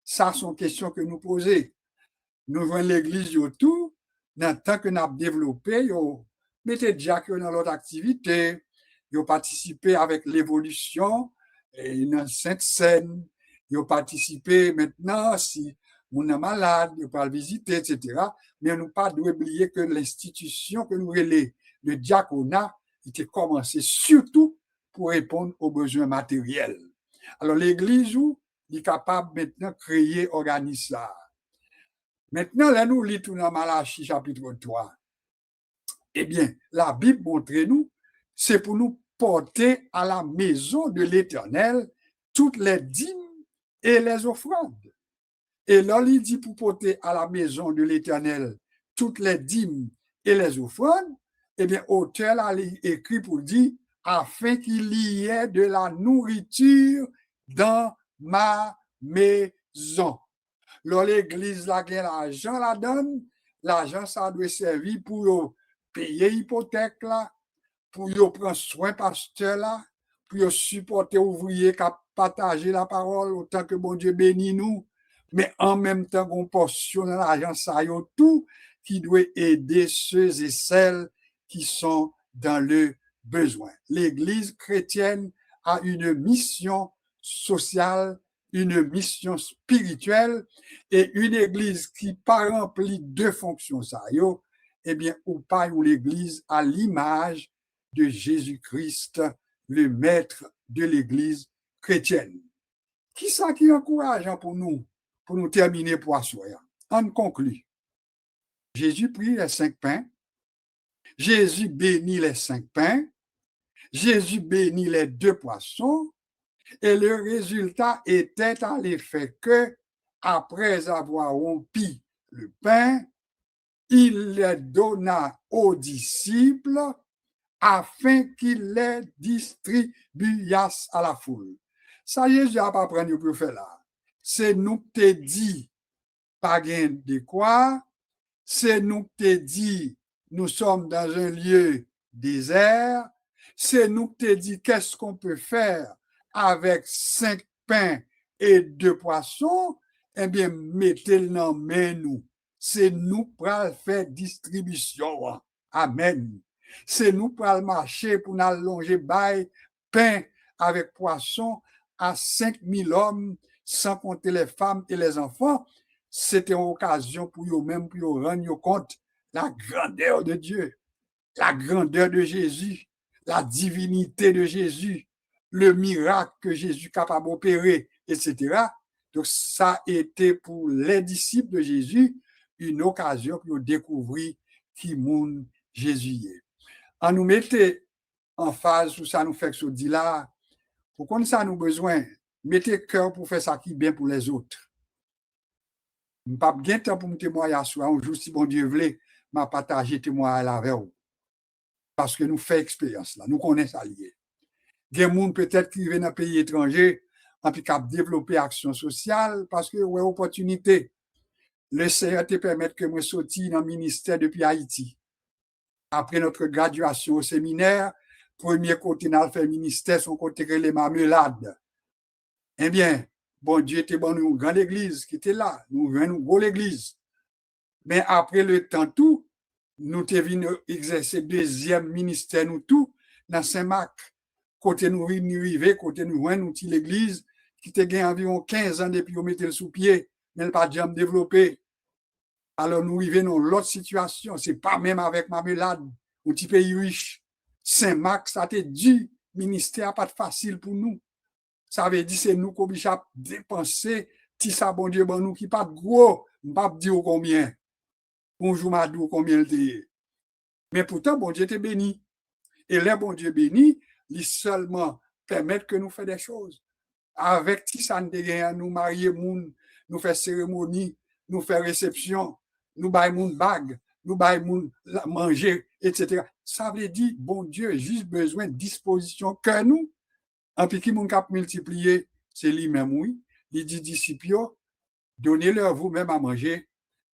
Ça, sont questions que nous posons. Nous voyons l'église tout, dans le temps que nous avons développé, nous mettez diacres dans l'autre activité, nous participé avec l'évolution et dans Sainte Seine, nous participé maintenant si on est malade, nous pas le visiter, etc. Mais nous pas oublier que l'institution que nous relais, le diaconat, était commencé surtout pour répondre aux besoins matériels. Alors l'Église est capable maintenant de créer, organiser ça. Maintenant, là, nous lisons dans Malachie chapitre 3. Eh bien, la Bible montre nous, c'est pour nous porter à la maison de l'Éternel toutes les dîmes et les offrandes. Et là, il dit pour porter à la maison de l'Éternel toutes les dîmes et les offrandes, eh bien, auteur a écrit pour dire, afin qu'il y ait de la nourriture dans ma maison. Là, l'église, là, l'argent la donne, l'argent, ça doit servir pour payer l'hypothèque, là, pour prendre soin pasteur, là, pour supporter ouvrier qui partager la parole autant que bon Dieu bénit nous, mais en même temps qu'on portion dans l'argent, ça y a tout qui doit aider ceux et celles qui sont dans le besoin. L'Église chrétienne a une mission sociale, une mission spirituelle, et une Église qui pas remplit deux fonctions, ça y est, eh bien, ou pas ou l'Église à l'image de Jésus-Christ, le maître de l'Église chrétienne. Qui ça qui est encourageant pour nous terminer pour soi? On conclut. Jésus prit les 5 pains, Jésus bénit les 5 pains, Jésus bénit les 2 poissons, et le résultat était en effet que, après avoir rompu le pain, il les donna aux disciples afin qu'ils les distribuassent à la foule. Ça, Jésus n'a pas pris pour faire là. C'est nous qui te dit, pas gain de quoi, c'est nous qui te dit, nous sommes dans un lieu désert, c'est nous qui te dit, qu'est-ce qu'on peut faire avec 5 pains et 2 poissons, eh bien, mettez-le dans main nous. C'est nous pour faire distribution. Amen. C'est nous pour marcher, pour nous allonger bail, pain avec poisson à 5000 hommes, sans compter les femmes et les enfants. C'était une occasion pour eux-mêmes, pour eux rendre compte la grandeur de Dieu, la grandeur de Jésus, la divinité de Jésus, le miracle que Jésus est capable d'opérer, etc. Donc, ça a été pour les disciples de Jésus une occasion pour découvrir qui monde Jésus est. En nous mettez en phase où ça nous fait que ce dit là, pour qu'on ça nous besoin, mettez cœur pour faire ça qui est bien pour les autres. Je n'ai pas bien temps pour me témoigner à soi. Un jour, si bon Dieu voulait, m'a partagé témoignage avec vous. Parce que nous faisons expérience là, nous connaissons ça lié. Il y a des gens peut-être qui viennent dans un pays étranger, en puis qui développer action sociale, parce que ouais opportunité. Le Seigneur te permet que moi sorti dans le ministère depuis Haïti. Après notre graduation au séminaire, premier côté dans le ministère, son côté les marmelades. Eh bien, bon Dieu était bon nous une grande église qui était là, nous venons une grosse église. Mais après le temps tout, nous te venus exercer deuxième ministère nous tout dans Saint-Marc. Côté nous arrivés, côté nous venons l'église qui te gagne environ 15 ans depuis on mettait le sous pied, mais elle pas jamais développé. Alors nous arrivons dans l'autre situation, c'est pas même avec Marmelade, un petit pays riche. Saint-Marc, ça te dit, ministère pas facile pour nous. Ça veut dire c'est nous qui obligés à dépenser, si ça bon Dieu bon nous qui pas gros, pas dire combien. Bonjour Madou, combien il était. Mais pourtant, bon Dieu t'est béni. Et les bon Dieu béni, il seulement permettre que nous fassions des choses. Avec qui ça nous marier, nous faire cérémonie, nous faire réception, nous bailler moun bague, nous bailler moun manger, etc. Ça veut dire, bon Dieu, juste besoin de disposition que nous, en puis qui moun cap multiplier, c'est lui-même, oui. Il dit disciples, donnez-leur vous-même à manger,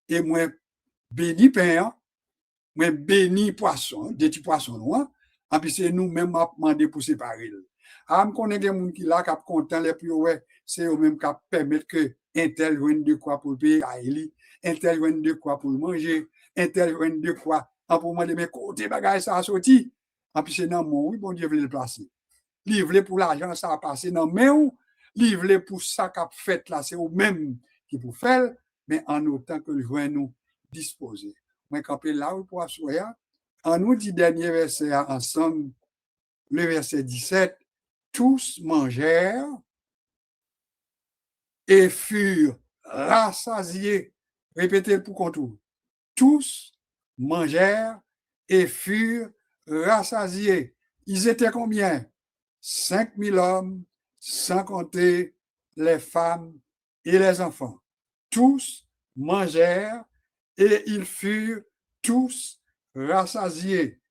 et moi, béni pain, moi, béni poisson, des petits poissons noirs, et puis c'est nous-mêmes à demander pour séparer. Ah, je connais des gens qui là, qui sont contents, les plus ouais, c'est eux-mêmes qui permettent que un tel joigne de quoi pour payer à Eli, un tel joigne de quoi pour manger, un tel joigne de quoi, pour demander, mais côté bagage ça a sorti. Et puis c'est dans mon, oui, bon Dieu veut le placer. Il veut pour l'argent, ça a passé dans mais où, il veut pour ça qu'a fait là, c'est eux-mêmes qui pour faire, mais en autant que le joint nous disposer. Moi, quand je là, pour assurer, en nous dit dernier verset ensemble, le verset 17, tous mangèrent et furent rassasiés. Répétez pour contour. Tous mangèrent et furent rassasiés. Ils étaient combien? 5000 hommes, sans compter les femmes et les enfants. Tous mangèrent et ils furent tous rassasiés.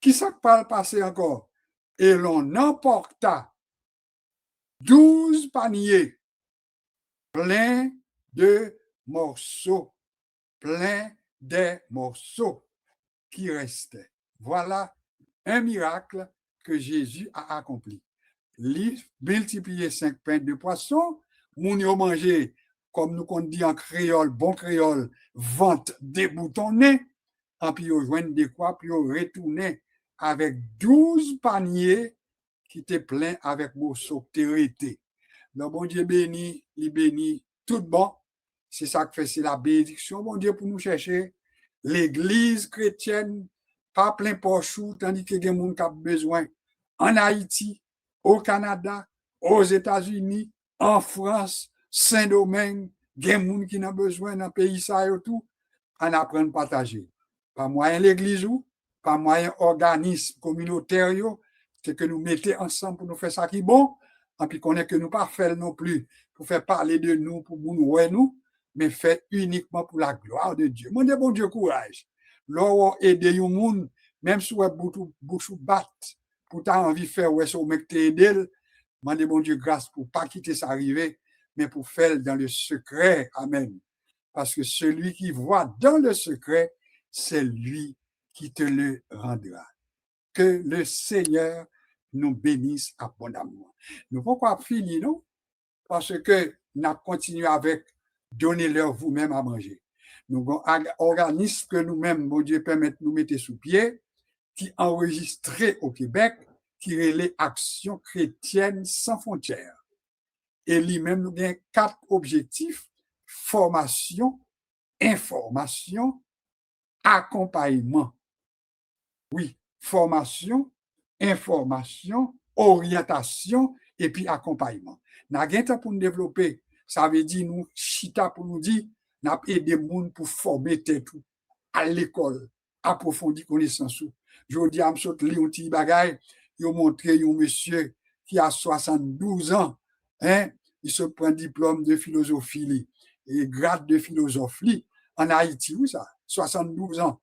Qui ça parle passer encore? Et l'on emporta 12 paniers pleins de morceaux, pleins des morceaux qui restaient. Voilà un miracle que Jésus a accompli. Il multiplié 5 pains de poissons, moun yo mangé, comme nous on dit en créole, bon créole, vente déboutonnée, et puis yo joignent de quoi, puis yo retourné avec 12 paniers qui étaient pleins avec morceaux territés. Le bon Dieu béni, il bénit tout bon. C'est ça que fait, c'est la bénédiction, bon Dieu, pour nous chercher. L'église chrétienne, pas plein pochou, tandis que les gens qui ont besoin en Haïti, au Canada, aux États-Unis, en France, Saint-Domingue, des gens qui ont besoin dans le pays, ça et tout, en apprendre à partager. Pas moyen l'église ou, pas moyen organisme communautaire, c'est que nous mettons ensemble pour nous faire ça qui est bon, et puis qu'on est que nous pas faire non plus pour faire parler de nous, pour nous, mais fait uniquement pour la gloire de Dieu. Mon bon Dieu, courage. L'on aider les gens, même si vous bouche bat, pour ta envie de faire, ouais, so mec t'aider, demandez bon Dieu grâce pour pas quitter ça arriver, mais pour faire dans le secret. Amen. Parce que celui qui voit dans le secret, c'est lui qui te le rendra. Que le Seigneur nous bénisse abondamment. Nous pourquoi finir, non? Parce que nous continuons avec donnez-leur vous-même à manger. Nous avons un organisme que nous-mêmes, bon Dieu, permet de nous mettre sous pied, qui enregistré au Québec, qui est les Actions chrétiennes sans frontières. Et lui-même, nous avons 4 objectifs: formation, information, accompagnement. Oui, formation, information, orientation et puis accompagnement. Nous avons temps pour nous développer. Ça veut dire, nous, chita pour nous dire, nous avons aidé les gens pour former tête à l'école, approfondir connaissance. Je dis à M. Lyon un petit bagay, il a montré un monsieur qui a 72 ans, hein, il se prend diplôme de philosophie et grade de philosophie en Haïti, où ça, 72 ans.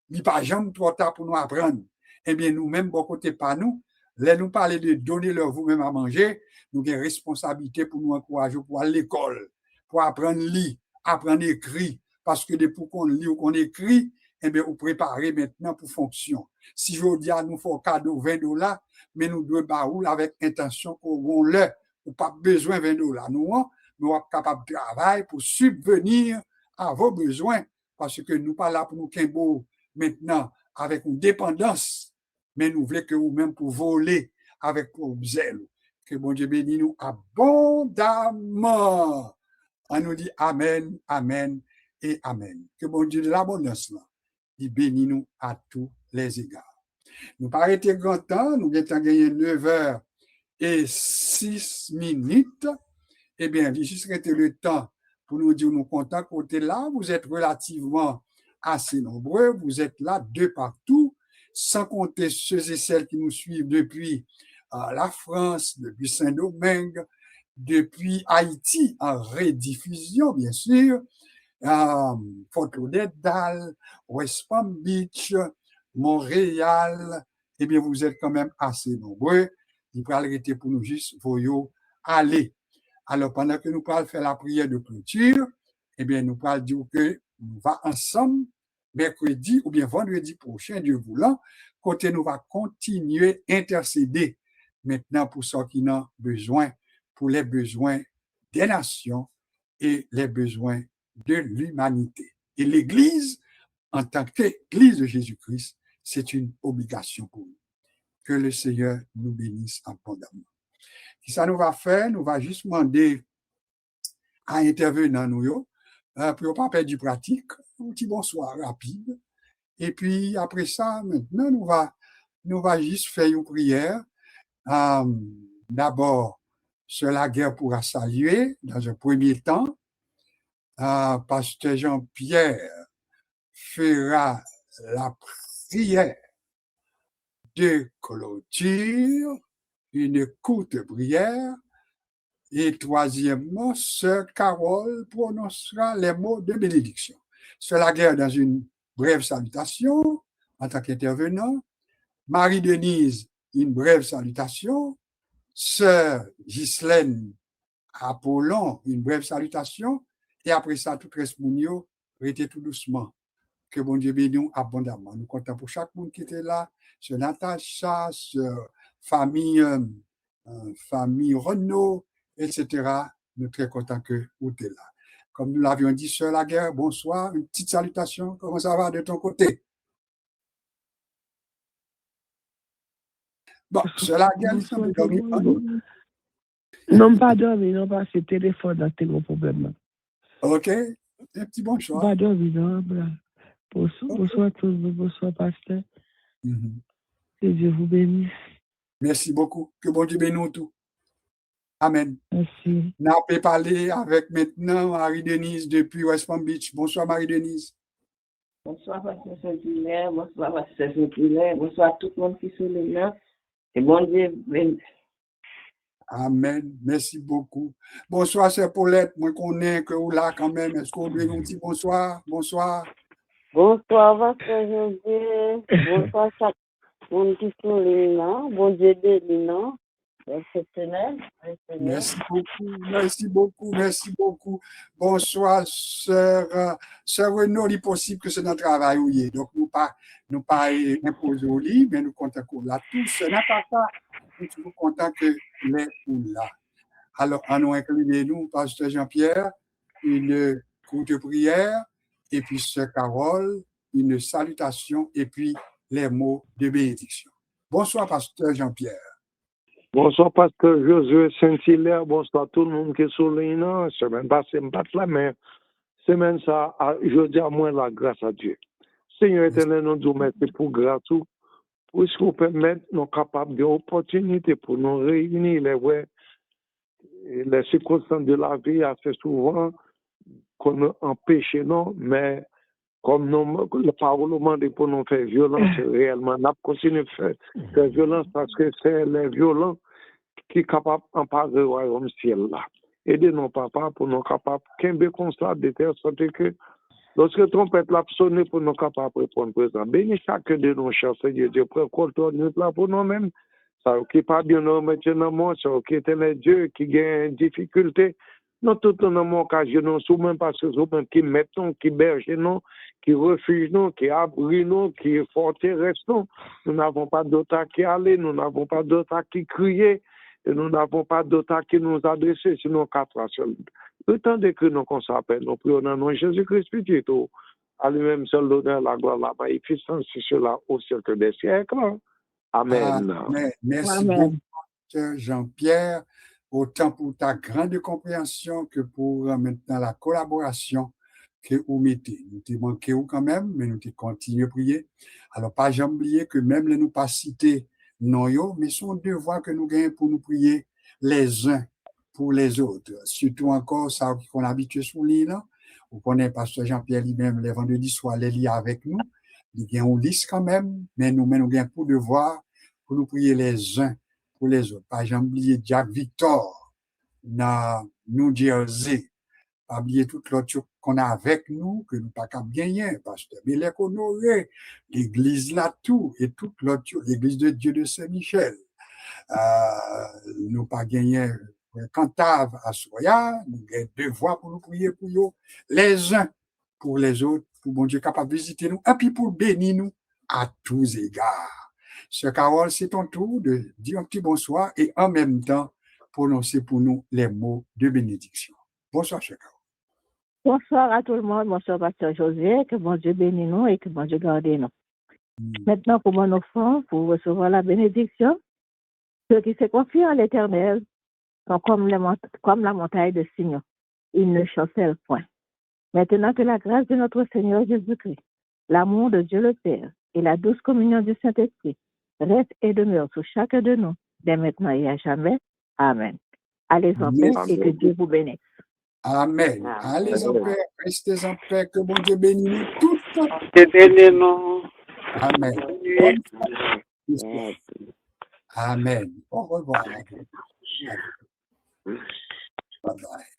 Il n'y a pas jamais trop tard pour nous apprendre. Eh bien, nous-mêmes, bon côté pas nous, là, nous parler de donner leur vous-même à manger, nous avons une responsabilité pour nous encourager pour aller à l'école, pour apprendre à lire, apprendre à écrire, parce que depuis qu'on lit ou qu'on écrit, eh bien, vous préparez maintenant pour fonction. Si je dis à nous faire cadeau $20, mais nous devons baroul avec intention qu'on le, ou pas besoin $20. Nous sommes capables de travailler pour subvenir à vos besoins, parce que nous pas là pour nous qu'imbo maintenant avec une dépendance, mais nous voulons que vous-même pour voler avec vos zèle. Que bon Dieu bénisse nous abondamment. On nous dit Amen, Amen et Amen. Que bon Dieu de l'abondance là, il bénisse nous à tous les égards. Nous paraît grand temps, nous avons gagné 9h06. Eh bien, il juste le temps pour nous dire nous contents côté là, vous êtes relativement assez nombreux, vous êtes là de partout, sans compter ceux et celles qui nous suivent depuis la France, depuis Saint-Domingue, depuis Haïti en rediffusion, bien sûr, Fort Lauderdale, West Palm Beach, Montréal. Eh bien, vous êtes quand même assez nombreux. Il peut arrêter pour nous juste, voyons, aller. Alors, pendant que nous parlons faire la prière de clôture, eh bien, nous parlons dire que nous va ensemble, mercredi ou bien vendredi prochain, Dieu voulant, côté nous va continuer à intercéder maintenant pour ceux qui ont besoin, pour les besoins des nations et les besoins de l'humanité. Et l'Église, en tant qu'Église de Jésus-Christ, c'est une obligation pour nous. Que le Seigneur nous bénisse abondamment. Si ça nous va faire, nous va juste demander à intervenir nous, pour ne pas perdre du pratique, un petit bonsoir rapide. Et puis après ça, maintenant, nous va juste faire une prière. D'abord, sur la guerre pourra saluer dans un premier temps. Pasteur Jean-Pierre fera la prière de clôture, une courte prière. Et troisièmement, sœur Carole prononcera les mots de bénédiction. Sœur Laguerre dans une brève salutation en tant qu'intervenant. Marie-Denise, une brève salutation. Sœur Ghislaine Apollon, une brève salutation. Et après ça, tout reste mounio, restez tout doucement. Que bon Dieu bénisse abondamment. Nous comptons pour chaque monde qui était là. Sœur Natacha, sœur famille Renaud, etc. Nous sommes très contents que vous êtes là. Comme nous l'avions dit, sœur Laguerre, bonsoir, une petite salutation. Comment ça va de ton côté? Bon, sœur Laguerre, il semble dormir. Non, pas dormir, non, pas c'est téléphone, là, c'est un problème. OK, un petit bonsoir. Pas dormir, non, bonsoir tous, bonsoir pasteur. Que Dieu vous bénisse. Merci beaucoup. Que bon Dieu bénisse tout. Amen. Merci. Nous allons parler avec maintenant Marie-Denise depuis West Palm Beach. Bonsoir Marie-Denise. Bonsoir Pasteur Saint-Hilaire, bonsoir Pasteur Saint-Hilaire, bonsoir tout le monde qui sont là. Et bon Dieu bénisse. Amen. Merci beaucoup. Bonsoir, Sœur Paulette. Moi, connais que vous là quand même. Est-ce qu'on doit nous dire bonsoir? Bonsoir. Bonsoir, Pasteur José. Bonsoir, chaque monde qui sont là. Bon Dieu bénisse. Exceptionnel. Merci beaucoup. Merci beaucoup. Merci beaucoup. Bonsoir, Sœur Renaud. Il est possible que c'est notre travail. Oui. Donc, nous pas imposer au lit, mais nous comptons qu'on l'a tous. N'a pas ça. Nous sommes contents que les ou là. Alors, en nous inclinez nous, Pasteur Jean-Pierre, une courte prière, et puis Sœur Carole, une salutation, et puis les mots de bénédiction. Bonsoir, Pasteur Jean-Pierre. Bonsoir, Pasteur Josué Saint-Hilaire. Bonsoir tout le monde qui est sur l'île. Semaine passée, je me batte la main. Semaine ça, je dis à moi la grâce à Dieu. Seigneur éternel, nous disons merci pour grâce, pour ce qu'on permet, nous capables d'opportunités pour nous réunir, les circonstances de la vie, assez souvent, qu'on empêche, non, mais comme nous, le parole demande pour nous faire violence, réellement, nous continuons de faire violence parce que c'est les violents qui sont capables d'emparer le royaume ciel là. Aidez-nous, papa, pour nous capables, qu'un peu constat de telle sorte que lorsque trompette l'a sonné pour nous capables de répondre présent. Bénis chacun de nos chers Seigneur Dieu, prends contrôle nous là pour nous-mêmes. Ça qui pas bien nous mettre dans mon, ça qui est un Dieu qui gagne difficulté. Nous tout dans mon occasion, sous même parce que nous qui mettons, qui berge nous, qui refuge nous, qui abri nous, qui forteresse nous. Nous n'avons pas d'autre à qui aller, nous n'avons pas d'autre à qui crier. Et nous n'avons pas d'autre à qui nous adresser, sinon quatre seuls. Le temps de que nous qu'on s'appelle, nous prions dans le nom de Jésus-Christ, petit tout. À lui-même seul l'honneur, la gloire, la magnificence, c'est cela au siècle des siècles. Amen. Amen. Merci Amen. beaucoup, Pasteur Jean-Pierre, autant pour ta grande compréhension que pour maintenant la collaboration que vous mettez. Nous te manquons quand même, mais nous te continuons à prier. Alors, pas jamais oublier que même les nous pas cités, non, mais son devoir que nous gagnons pour nous prier les uns pour les autres. Surtout encore, ça qu'on a habitué sur l'île. Vous connaissez Pasteur Jean-Pierre lui-même, les vendredis soirs, les liens avec nous. Il y a une liste quand même, mais nous gagnons pour devoir pour nous prier les uns pour les autres. Pas jamais oublier Jack Victor, dans New Jersey. Pas oublier tout l'autre qu'on a avec nous, que nous pas qu'à gagner, Pasteur Bélec Honoré, l'église là tout, et toute l'autre, l'église de Dieu de Saint-Michel. Nous pas gagné Cantave à Soya, nous avons devoir pour nous prier pour eux, les uns pour les autres, pour bon Dieu capable de visiter nous, et puis pour bénir nous à tous égards. Sœur Carole, c'est ton tour de dire un petit bonsoir et en même temps prononcer pour nous les mots de bénédiction. Bonsoir, Sœur Carole. Bonsoir à tout le monde. Bonsoir, Pasteur Josué. Que bon Dieu bénisse nous et que bon Dieu garde nous. Maintenant, pour mon enfant, pour recevoir la bénédiction, ceux qui se confient en l'Éternel sont comme la montagne de Sion. Ils ne chancellent point. Maintenant que la grâce de notre Seigneur Jésus-Christ, l'amour de Dieu le Père et la douce communion du Saint-Esprit reste et demeure sur chacun de nous, dès maintenant et à jamais. Amen. Allez en paix et que Dieu vous bénisse. Amen. Allez en paix, restez en paix, que bon Dieu bénisse nous toutes. Amen. Amen. Au revoir. Bye bye.